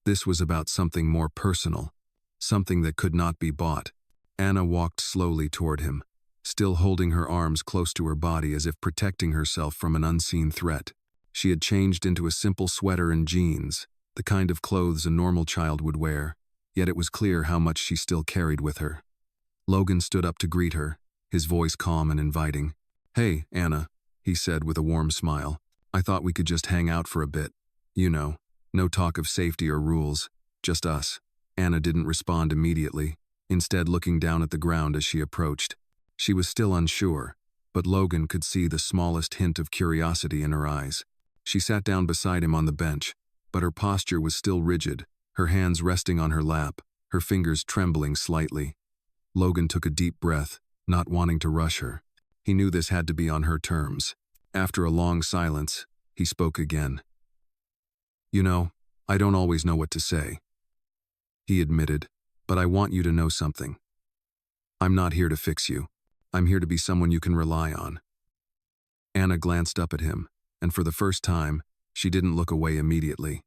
This was about something more personal, something that could not be bought. Anna walked slowly toward him, still holding her arms close to her body as if protecting herself from an unseen threat. She had changed into a simple sweater and jeans, the kind of clothes a normal child would wear, yet it was clear how much she still carried with her. Logan stood up to greet her, his voice calm and inviting. "Hey, Anna," he said with a warm smile. "I thought we could just hang out for a bit. You know, no talk of safety or rules, just us." Anna didn't respond immediately, instead looking down at the ground as she approached. She was still unsure, but Logan could see the smallest hint of curiosity in her eyes. She sat down beside him on the bench, but her posture was still rigid, her hands resting on her lap, her fingers trembling slightly. Logan took a deep breath, not wanting to rush her. He knew this had to be on her terms. After a long silence, he spoke again. "You know, I don't always know what to say," he admitted, "but I want you to know something. I'm not here to fix you. I'm here to be someone you can rely on." Anna glanced up at him, and for the first time, she didn't look away immediately.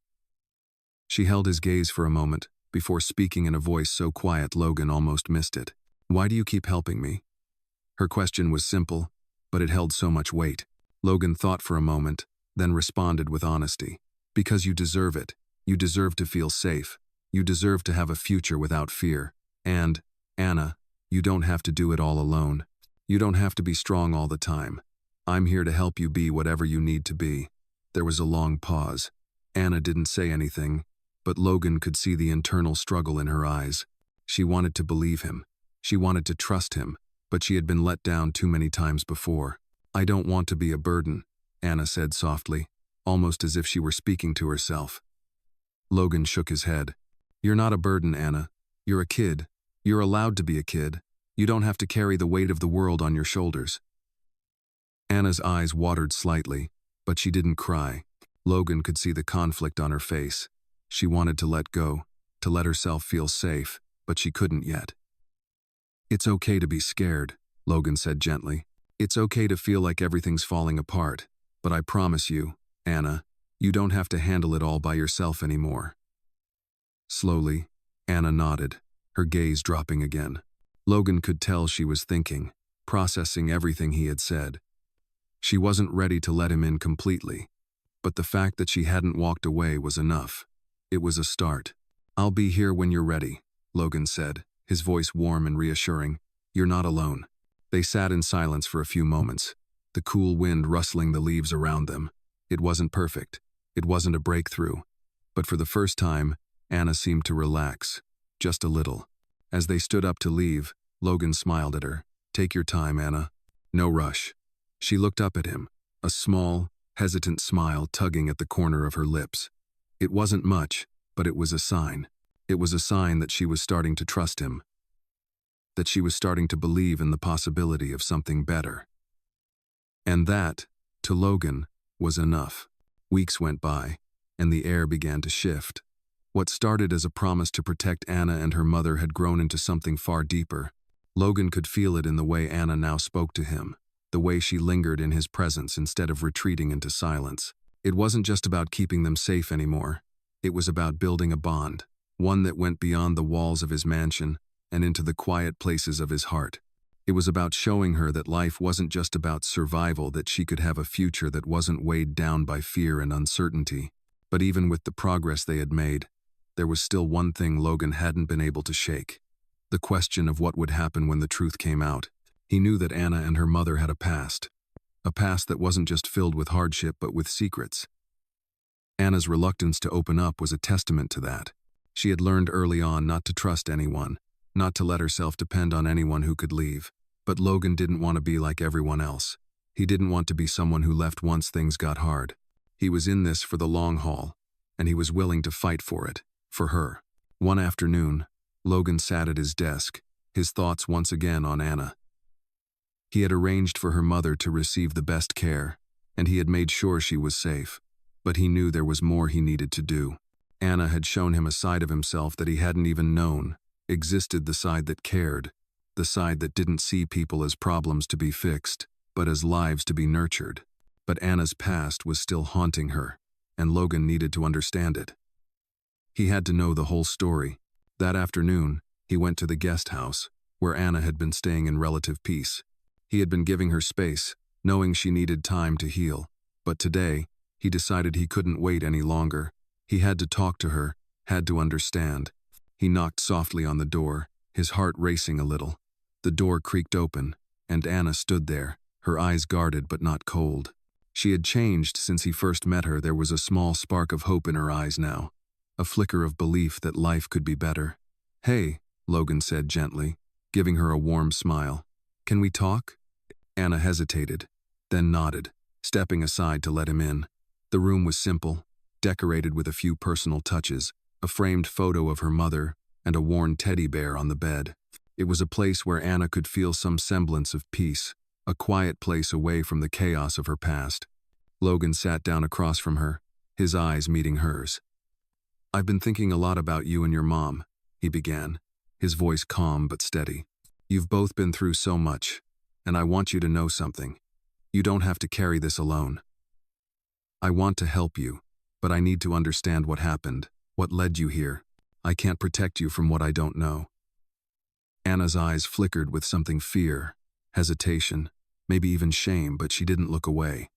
She held his gaze for a moment, before speaking in a voice so quiet Logan almost missed it. "Why do you keep helping me?" Her question was simple, but it held so much weight. Logan thought for a moment, then responded with honesty. "Because you deserve it. You deserve to feel safe. You deserve to have a future without fear. And, Anna, you don't have to do it all alone. You don't have to be strong all the time. I'm here to help you be whatever you need to be." There was a long pause. Anna didn't say anything, but Logan could see the internal struggle in her eyes. She wanted to believe him. She wanted to trust him, but she had been let down too many times before. "I don't want to be a burden," Anna said softly, almost as if she were speaking to herself. Logan shook his head. "You're not a burden, Anna. You're a kid. You're allowed to be a kid. You don't have to carry the weight of the world on your shoulders." Anna's eyes watered slightly, but she didn't cry. Logan could see the conflict on her face. She wanted to let go, to let herself feel safe, but she couldn't yet. "It's okay to be scared," Logan said gently. "It's okay to feel like everything's falling apart, but I promise you, Anna, you don't have to handle it all by yourself anymore." Slowly, Anna nodded, her gaze dropping again. Logan could tell she was thinking, processing everything he had said. She wasn't ready to let him in completely, but the fact that she hadn't walked away was enough. It was a start. "I'll be here when you're ready," Logan said, his voice warm and reassuring. "You're not alone." They sat in silence for a few moments, the cool wind rustling the leaves around them. It wasn't perfect. It wasn't a breakthrough. But for the first time, Anna seemed to relax, just a little. As they stood up to leave, Logan smiled at her. "Take your time, Anna. No rush." She looked up at him, a small, hesitant smile tugging at the corner of her lips. It wasn't much, but it was a sign. It was a sign that she was starting to trust him, that she was starting to believe in the possibility of something better. And that, to Logan, was enough. Weeks went by, and the air began to shift. What started as a promise to protect Anna and her mother had grown into something far deeper. Logan could feel it in the way Anna now spoke to him, the way she lingered in his presence instead of retreating into silence. It wasn't just about keeping them safe anymore. It was about building a bond, one that went beyond the walls of his mansion and into the quiet places of his heart. It was about showing her that life wasn't just about survival, that she could have a future that wasn't weighed down by fear and uncertainty. But even with the progress they had made, there was still one thing Logan hadn't been able to shake: the question of what would happen when the truth came out. He knew that Anna and her mother had a past that wasn't just filled with hardship but with secrets. Anna's reluctance to open up was a testament to that. She had learned early on not to trust anyone, not to let herself depend on anyone who could leave. But Logan didn't want to be like everyone else. He didn't want to be someone who left once things got hard. He was in this for the long haul, and he was willing to fight for it, for her. One afternoon, Logan sat at his desk, his thoughts once again on Anna. He had arranged for her mother to receive the best care, and he had made sure she was safe. But he knew there was more he needed to do. Anna had shown him a side of himself that he hadn't even known existed, the side that cared, the side that didn't see people as problems to be fixed, but as lives to be nurtured. But Anna's past was still haunting her, and Logan needed to understand it. He had to know the whole story. That afternoon, he went to the guest house, where Anna had been staying in relative peace. He had been giving her space, knowing she needed time to heal. But today, he decided he couldn't wait any longer. He had to talk to her, had to understand. He knocked softly on the door, his heart racing a little. The door creaked open, and Anna stood there, her eyes guarded but not cold. She had changed since he first met her. There was a small spark of hope in her eyes now, a flicker of belief that life could be better. "Hey," Logan said gently, giving her a warm smile. "Can we talk?" Anna hesitated, then nodded, stepping aside to let him in. The room was simple, decorated with a few personal touches, a framed photo of her mother, and a worn teddy bear on the bed. It was a place where Anna could feel some semblance of peace, a quiet place away from the chaos of her past. Logan sat down across from her, his eyes meeting hers. "I've been thinking a lot about you and your mom," he began, his voice calm but steady. "You've both been through so much, and I want you to know something. You don't have to carry this alone. I want to help you, but I need to understand what happened, what led you here. I can't protect you from what I don't know." Anna's eyes flickered with something: fear, hesitation, maybe even shame, but she didn't look away.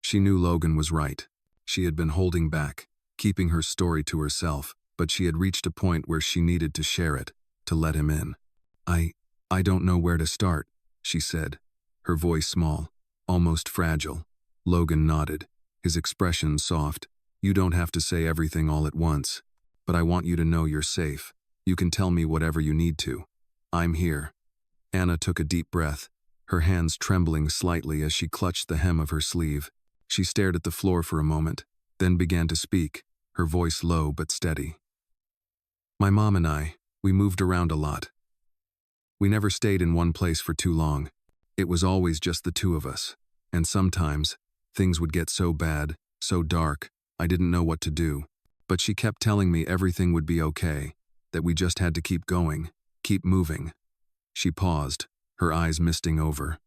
She knew Logan was right. She had been holding back, keeping her story to herself, but she had reached a point where she needed to share it, to let him in. I don't know where to start," she said, her voice small, almost fragile. Logan nodded, his expression soft. "You don't have to say everything all at once, but I want you to know you're safe. You can tell me whatever you need to. I'm here." Anna took a deep breath, her hands trembling slightly as she clutched the hem of her sleeve. She stared at the floor for a moment, then began to speak, her voice low but steady. "My mom and I, we moved around a lot. We never stayed in one place for too long. It was always just the two of us. And sometimes, things would get so bad, so dark, I didn't know what to do. But she kept telling me everything would be okay, that we just had to keep going, keep moving." She paused, her eyes misting over.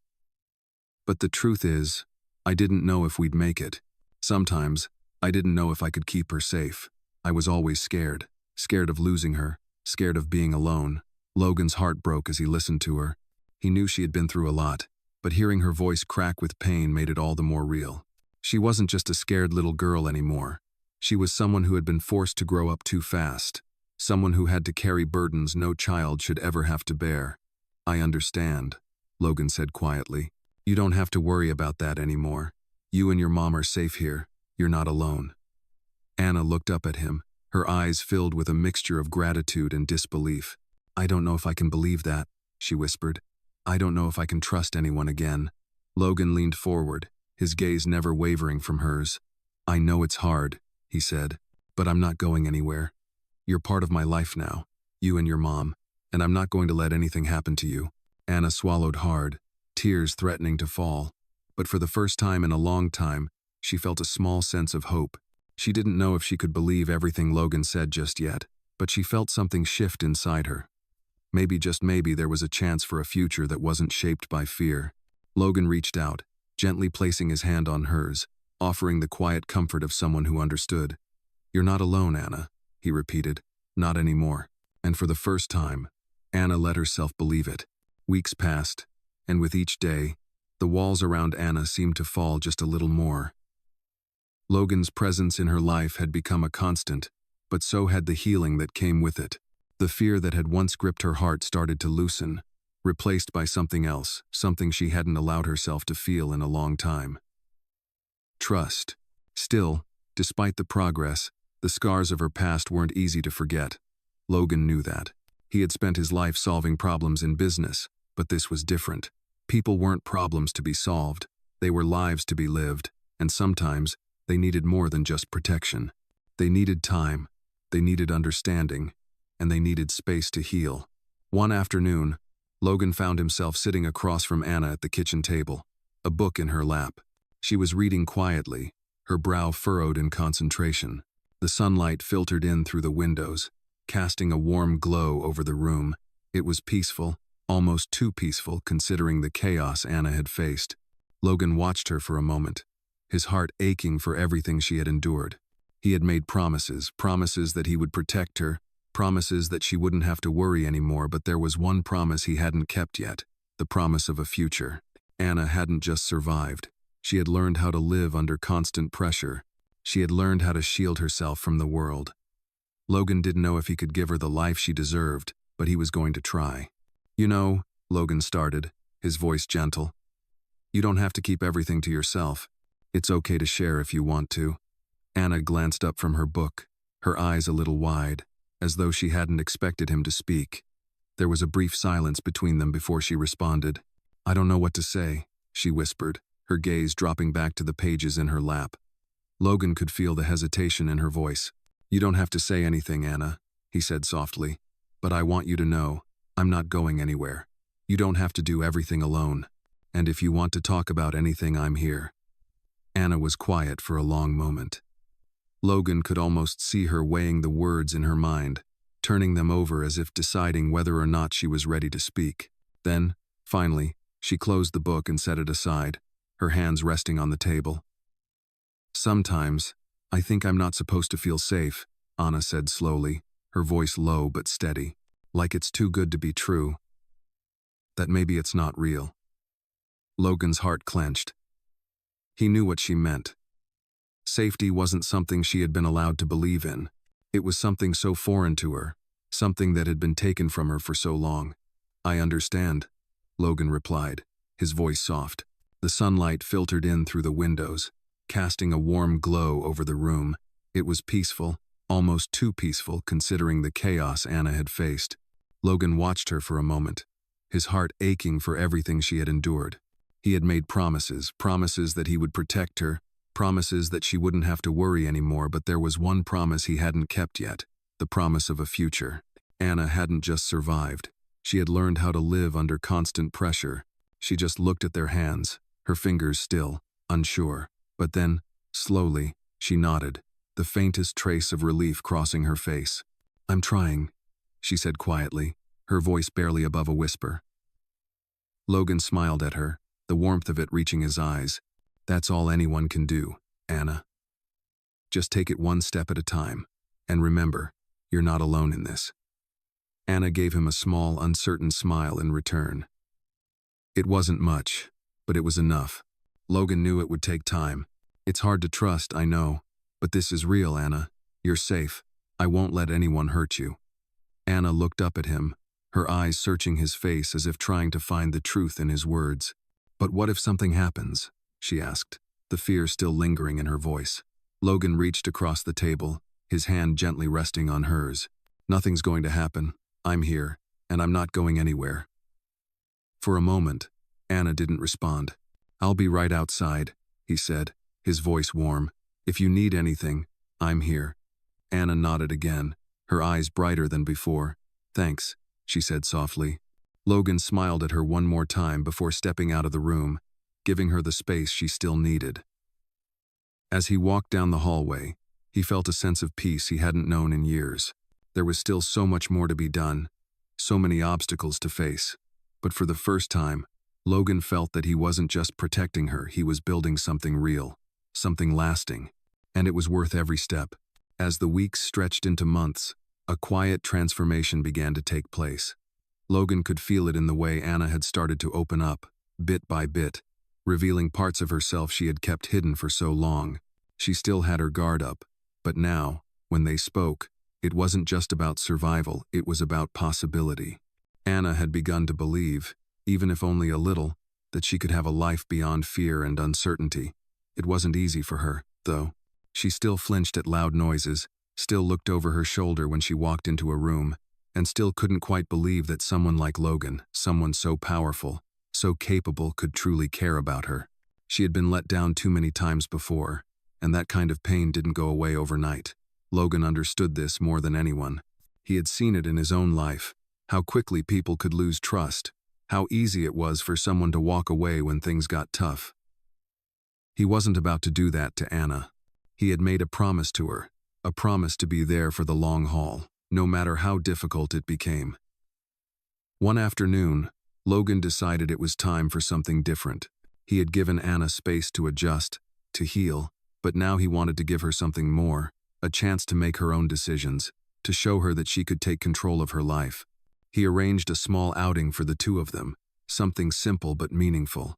"But the truth is, I didn't know if we'd make it. Sometimes, I didn't know if I could keep her safe. I was always scared, scared of losing her, scared of being alone." Logan's heart broke as he listened to her. He knew she had been through a lot, but hearing her voice crack with pain made it all the more real. She wasn't just a scared little girl anymore. She was someone who had been forced to grow up too fast, someone who had to carry burdens no child should ever have to bear. "I understand," Logan said quietly. "You don't have to worry about that anymore. You and your mom are safe here. You're not alone." Anna looked up at him, her eyes filled with a mixture of gratitude and disbelief. "I don't know if I can believe that," she whispered. "I don't know if I can trust anyone again." Logan leaned forward, his gaze never wavering from hers. "I know it's hard," he said, "but I'm not going anywhere. You're part of my life now, you and your mom, and I'm not going to let anything happen to you." Anna swallowed hard, tears threatening to fall. But for the first time in a long time, she felt a small sense of hope. She didn't know if she could believe everything Logan said just yet, but she felt something shift inside her. Maybe, just maybe, there was a chance for a future that wasn't shaped by fear. Logan reached out, gently placing his hand on hers, offering the quiet comfort of someone who understood. "You're not alone, Anna," he repeated. "Not anymore." And for the first time, Anna let herself believe it. Weeks passed, and with each day, the walls around Anna seemed to fall just a little more. Logan's presence in her life had become a constant, but so had the healing that came with it. The fear that had once gripped her heart started to loosen, replaced by something else, something she hadn't allowed herself to feel in a long time. Trust. Still, despite the progress, the scars of her past weren't easy to forget. Logan knew that. He had spent his life solving problems in business, but this was different. People weren't problems to be solved, they were lives to be lived, and sometimes they needed more than just protection. They needed time, they needed understanding, and they needed space to heal. One afternoon, Logan found himself sitting across from Anna at the kitchen table, a book in her lap. She was reading quietly, her brow furrowed in concentration. The sunlight filtered in through the windows, casting a warm glow over the room. It was peaceful, almost too peaceful considering the chaos Anna had faced. Logan watched her for a moment, his heart aching for everything she had endured. He had made promises that he would protect her, promises that she wouldn't have to worry anymore, but there was one promise he hadn't kept yet, the promise of a future. Anna hadn't just survived. She had learned how to live under constant pressure. She had learned how to shield herself from the world. Logan didn't know if he could give her the life she deserved, but he was going to try. "You know," Logan started, his voice gentle, "you don't have to keep everything to yourself. It's okay to share if you want to." Anna glanced up from her book, her eyes a little wide, as though she hadn't expected him to speak. There was a brief silence between them before she responded. "I don't know what to say," she whispered, her gaze dropping back to the pages in her lap. Logan could feel the hesitation in her voice. "You don't have to say anything, Anna," he said softly, "but I want you to know, I'm not going anywhere. You don't have to do everything alone. And if you want to talk about anything, I'm here." Anna was quiet for a long moment. Logan could almost see her weighing the words in her mind, turning them over as if deciding whether or not she was ready to speak. Then, finally, she closed the book and set it aside, her hands resting on the table. "Sometimes, I think I'm not supposed to feel safe," Anna said slowly, her voice low but steady, "like it's too good to be true. That maybe it's not real." Logan's heart clenched. He knew what she meant. Safety wasn't something she had been allowed to believe in. It was something so foreign to her, something that had been taken from her for so long. "I understand," Logan replied, his voice soft. The sunlight filtered in through the windows, casting a warm glow over the room. It was peaceful, almost too peaceful considering the chaos Anna had faced. Logan watched her for a moment, his heart aching for everything she had endured. He had made promises that he would protect her, promises that she wouldn't have to worry anymore, but there was one promise he hadn't kept yet, the promise of a future. Anna hadn't just survived. She had learned how to live under constant pressure. She just looked at their hands, her fingers still, unsure. But then, slowly, she nodded, the faintest trace of relief crossing her face. "I'm trying," she said quietly, her voice barely above a whisper. Logan smiled at her, the warmth of it reaching his eyes. "That's all anyone can do, Anna. Just take it one step at a time. And remember, you're not alone in this." Anna gave him a small, uncertain smile in return. It wasn't much, but it was enough. Logan knew it would take time. "It's hard to trust, I know, but this is real, Anna. You're safe. I won't let anyone hurt you." Anna looked up at him, her eyes searching his face as if trying to find the truth in his words. "But what if something happens?" she asked, the fear still lingering in her voice. Logan reached across the table, his hand gently resting on hers. "Nothing's going to happen. I'm here, and I'm not going anywhere." For a moment, Anna didn't respond. "I'll be right outside," he said, his voice warm. "If you need anything, I'm here." Anna nodded again, her eyes brighter than before. "Thanks," she said softly. Logan smiled at her one more time before stepping out of the room, giving her the space she still needed. As he walked down the hallway, He felt a sense of peace he hadn't known in years. There was still so much more to be done, so many obstacles to face. But for the first time, Logan felt that he wasn't just protecting her, he was building something real, something lasting. And it was worth every step. As the weeks stretched into months, a quiet transformation began to take place. Logan could feel it in the way Anna had started to open up, bit by bit, revealing parts of herself she had kept hidden for so long. She still had her guard up, but now, when they spoke, it wasn't just about survival, it was about possibility. Anna had begun to believe, even if only a little, that she could have a life beyond fear and uncertainty. It wasn't easy for her, though. She still flinched at loud noises, still looked over her shoulder when she walked into a room, and still couldn't quite believe that someone like Logan, someone so powerful, so capable, could truly care about her. She had been let down too many times before, and that kind of pain didn't go away overnight. Logan understood this more than anyone. He had seen it in his own life, how quickly people could lose trust, how easy it was for someone to walk away when things got tough. He wasn't about to do that to Anna. He had made a promise to her, a promise to be there for the long haul, no matter how difficult it became. One afternoon, Logan decided it was time for something different. He had given Anna space to adjust, to heal, but now he wanted to give her something more, a chance to make her own decisions, to show her that she could take control of her life. He arranged a small outing for the two of them, something simple but meaningful.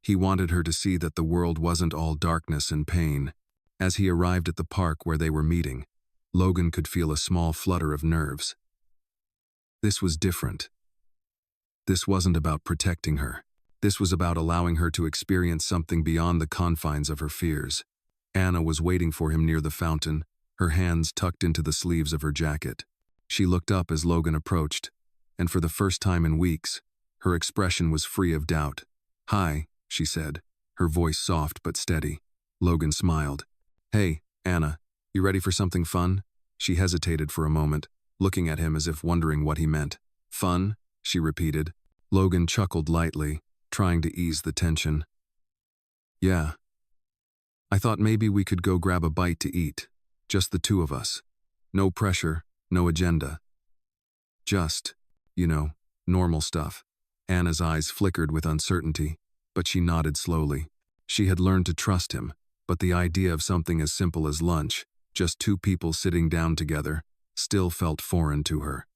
He wanted her to see that the world wasn't all darkness and pain. As he arrived at the park where they were meeting, Logan could feel a small flutter of nerves. This was different. This wasn't about protecting her. This was about allowing her to experience something beyond the confines of her fears. Anna was waiting for him near the fountain, her hands tucked into the sleeves of her jacket. She looked up as Logan approached, and for the first time in weeks, her expression was free of doubt. "Hi," she said, her voice soft but steady. Logan smiled. "Hey, Anna, you ready for something fun?" She hesitated for a moment, looking at him as if wondering what he meant. "Fun?" she repeated. Logan chuckled lightly, trying to ease the tension. "Yeah. I thought maybe we could go grab a bite to eat. Just the two of us. No pressure, no agenda. Just, normal stuff." Anna's eyes flickered with uncertainty, but she nodded slowly. She had learned to trust him, but the idea of something as simple as lunch, just two people sitting down together, still felt foreign to her.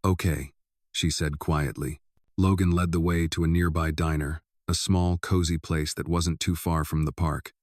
"Okay," she said quietly. Logan led the way to a nearby diner, a small, cozy place that wasn't too far from the park.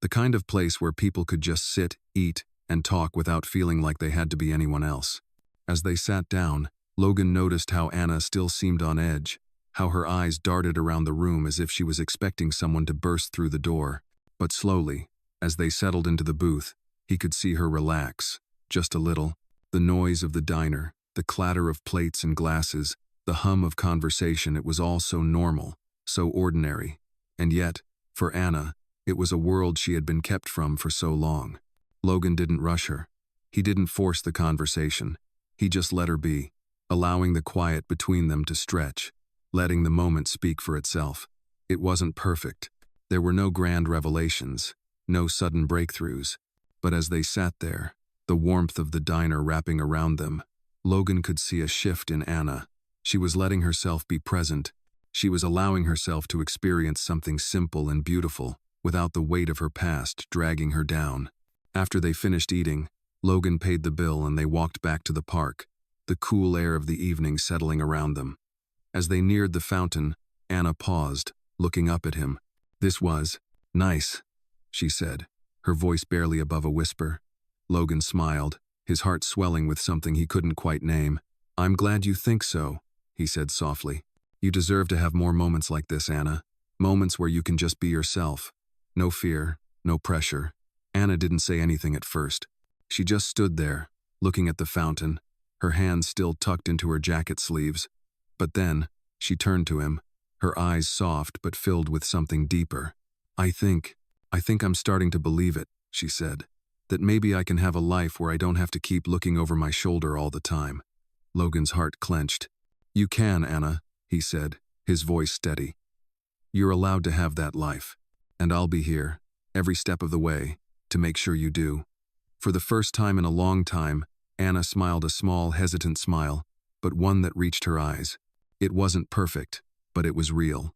The kind of place where people could just sit, eat, and talk without feeling like they had to be anyone else. As they sat down, Logan noticed how Anna still seemed on edge, how her eyes darted around the room as if she was expecting someone to burst through the door. But slowly, as they settled into the booth, he could see her relax, just a little. The noise of the diner, the clatter of plates and glasses, the hum of conversation, it was all so normal, so ordinary. And yet, for Anna, it was a world she had been kept from for so long. Logan didn't rush her. He didn't force the conversation. He just let her be, allowing the quiet between them to stretch, letting the moment speak for itself. It wasn't perfect. There were no grand revelations, no sudden breakthroughs. But as they sat there, the warmth of the diner wrapping around them, Logan could see a shift in Anna. She was letting herself be present. She was allowing herself to experience something simple and beautiful, without the weight of her past dragging her down. After they finished eating, Logan paid the bill and they walked back to the park, the cool air of the evening settling around them. As they neared the fountain, Anna paused, looking up at him. "This was nice," she said, her voice barely above a whisper. Logan smiled, his heart swelling with something he couldn't quite name. "I'm glad you think so," he said softly. "You deserve to have more moments like this, Anna. Moments where you can just be yourself. No fear, no pressure." Anna didn't say anything at first. She just stood there, looking at the fountain, her hands still tucked into her jacket sleeves. But then, she turned to him, her eyes soft but filled with something deeper. I think I'm starting to believe it," she said. "That maybe I can have a life where I don't have to keep looking over my shoulder all the time." Logan's heart clenched. "You can, Anna," he said, his voice steady. "You're allowed to have that life. And I'll be here, every step of the way, to make sure you do." For the first time in a long time, Anna smiled a small, hesitant smile, but one that reached her eyes. It wasn't perfect, but it was real.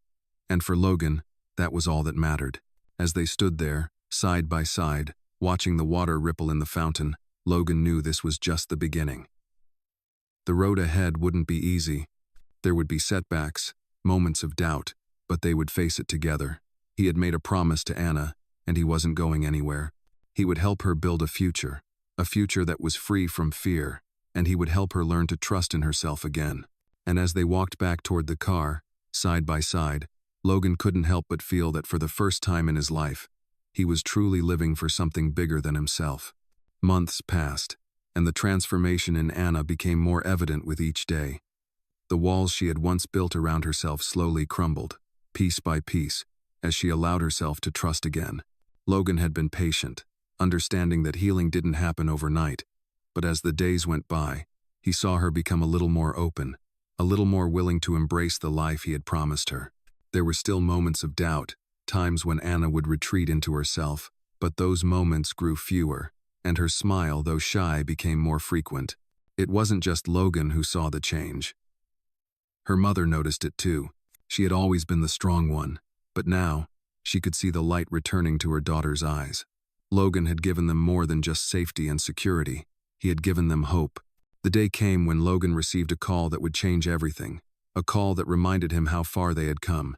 And for Logan, that was all that mattered. As they stood there, side by side, watching the water ripple in the fountain, Logan knew this was just the beginning. The road ahead wouldn't be easy. There would be setbacks, moments of doubt, but they would face it together. He had made a promise to Anna, and he wasn't going anywhere. He would help her build a future that was free from fear, and he would help her learn to trust in herself again. And as they walked back toward the car, side by side, Logan couldn't help but feel that for the first time in his life, he was truly living for something bigger than himself. Months passed, and the transformation in Anna became more evident with each day. The walls she had once built around herself slowly crumbled, piece by piece, as she allowed herself to trust again. Logan had been patient, understanding that healing didn't happen overnight, but as the days went by, he saw her become a little more open, a little more willing to embrace the life he had promised her. There were still moments of doubt, times when Anna would retreat into herself, but those moments grew fewer, and her smile, though shy, became more frequent. It wasn't just Logan who saw the change. Her mother noticed it too. She had always been the strong one, but now, she could see the light returning to her daughter's eyes. Logan had given them more than just safety and security. He had given them hope. The day came when Logan received a call that would change everything, a call that reminded him how far they had come.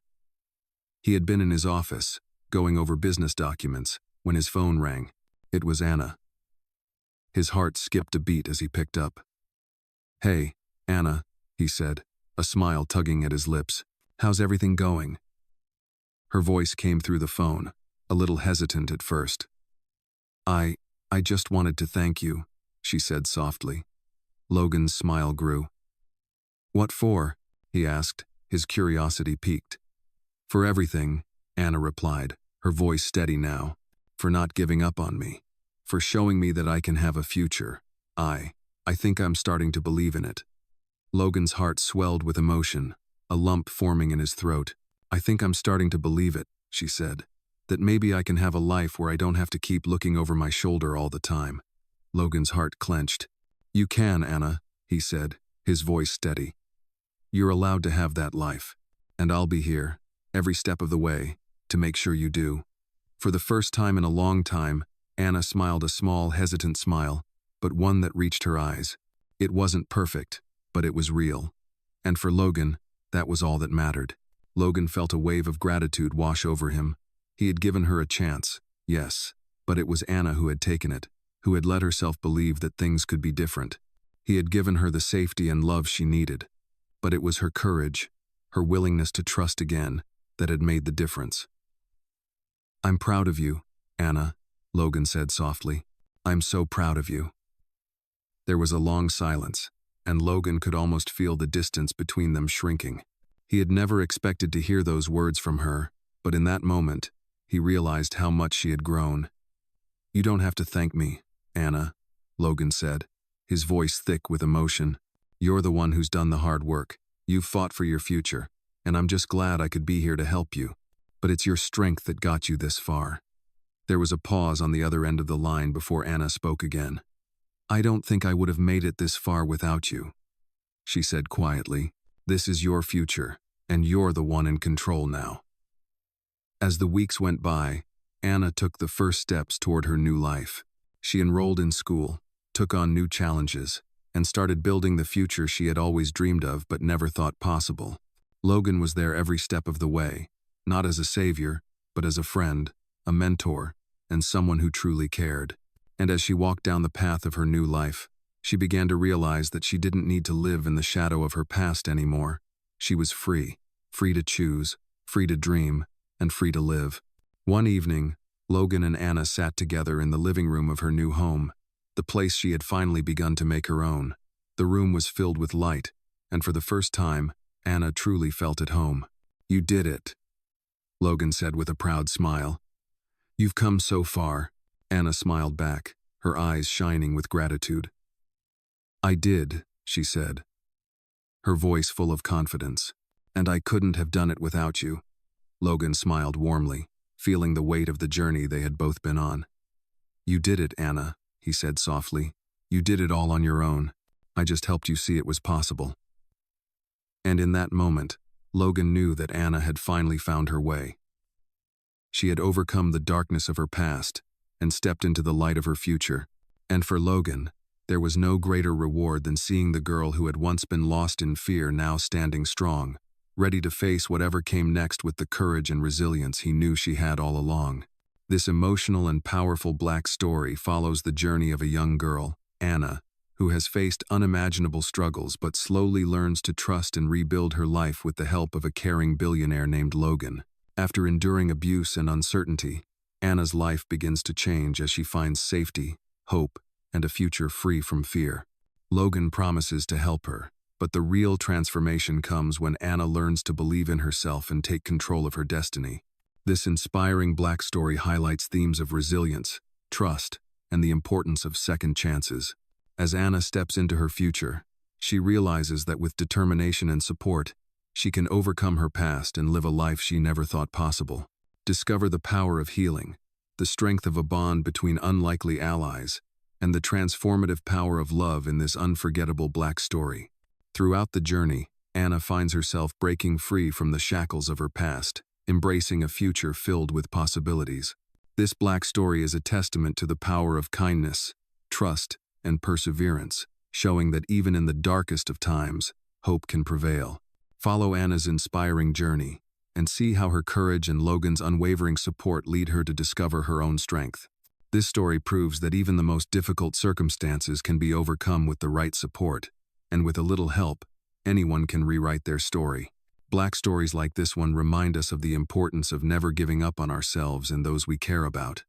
He had been in his office, going over business documents, when his phone rang. It was Anna. His heart skipped a beat as he picked up. "Hey, Anna," he said, a smile tugging at his lips. "How's everything going?" Her voice came through the phone, a little hesitant at first. I just wanted to thank you," she said softly. Logan's smile grew. "What for?" he asked, his curiosity piqued. "For everything," Anna replied, her voice steady now. "For not giving up on me. For showing me that I can have a future. I think I'm starting to believe in it." Logan's heart swelled with emotion, a lump forming in his throat. "I think I'm starting to believe it," she said. "That maybe I can have a life where I don't have to keep looking over my shoulder all the time." Logan's heart clenched. "You can, Anna," he said, his voice steady. "You're allowed to have that life. And I'll be here, every step of the way, to make sure you do." For the first time in a long time, Anna smiled a small, hesitant smile, but one that reached her eyes. It wasn't perfect, but it was real. And for Logan, that was all that mattered. Logan felt a wave of gratitude wash over him. He had given her a chance, yes, but it was Anna who had taken it, who had let herself believe that things could be different. He had given her the safety and love she needed, but it was her courage, her willingness to trust again, that had made the difference. "I'm proud of you, Anna," Logan said softly. "I'm so proud of you." There was a long silence, and Logan could almost feel the distance between them shrinking. He had never expected to hear those words from her, but in that moment, he realized how much she had grown. "You don't have to thank me, Anna," Logan said, his voice thick with emotion. "You're the one who's done the hard work. You've fought for your future, and I'm just glad I could be here to help you. But it's your strength that got you this far." There was a pause on the other end of the line before Anna spoke again. "I don't think I would have made it this far without you," she said quietly. "This is your future, and you're the one in control now." As the weeks went by, Anna took the first steps toward her new life. She enrolled in school, took on new challenges, and started building the future she had always dreamed of but never thought possible. Logan was there every step of the way, not as a savior, but as a friend, a mentor, and someone who truly cared. And as she walked down the path of her new life, she began to realize that she didn't need to live in the shadow of her past anymore. She was free to choose, free to dream, and free to live. One evening, Logan and Anna sat together in the living room of her new home, the place she had finally begun to make her own. The room was filled with light, and for the first time, Anna truly felt at home. "You did it," Logan said with a proud smile. "You've come so far," Anna smiled back, her eyes shining with gratitude. "I did," she said, her voice full of confidence. "And I couldn't have done it without you." Logan smiled warmly, feeling the weight of the journey they had both been on. "You did it, Anna," he said softly. "You did it all on your own. I just helped you see it was possible." And in that moment, Logan knew that Anna had finally found her way. She had overcome the darkness of her past and stepped into the light of her future. And for Logan, there was no greater reward than seeing the girl who had once been lost in fear now standing strong, ready to face whatever came next with the courage and resilience he knew she had all along. This emotional and powerful Black story follows the journey of a young girl, Anna, who has faced unimaginable struggles but slowly learns to trust and rebuild her life with the help of a caring billionaire named Logan. After enduring abuse and uncertainty, Anna's life begins to change as she finds safety, hope, and a future free from fear. Logan promises to help her, but the real transformation comes when Anna learns to believe in herself and take control of her destiny. This inspiring Black story highlights themes of resilience, trust, and the importance of second chances. As Anna steps into her future, she realizes that with determination and support, she can overcome her past and live a life she never thought possible. Discover the power of healing, the strength of a bond between unlikely allies, and the transformative power of love in this unforgettable Black story. Throughout the journey, Anna finds herself breaking free from the shackles of her past, embracing a future filled with possibilities. This Black story is a testament to the power of kindness, trust, and perseverance, showing that even in the darkest of times, hope can prevail. Follow Anna's inspiring journey and see how her courage and Logan's unwavering support lead her to discover her own strength. This story proves that even the most difficult circumstances can be overcome with the right support, and with a little help, anyone can rewrite their story. Black stories like this one remind us of the importance of never giving up on ourselves and those we care about.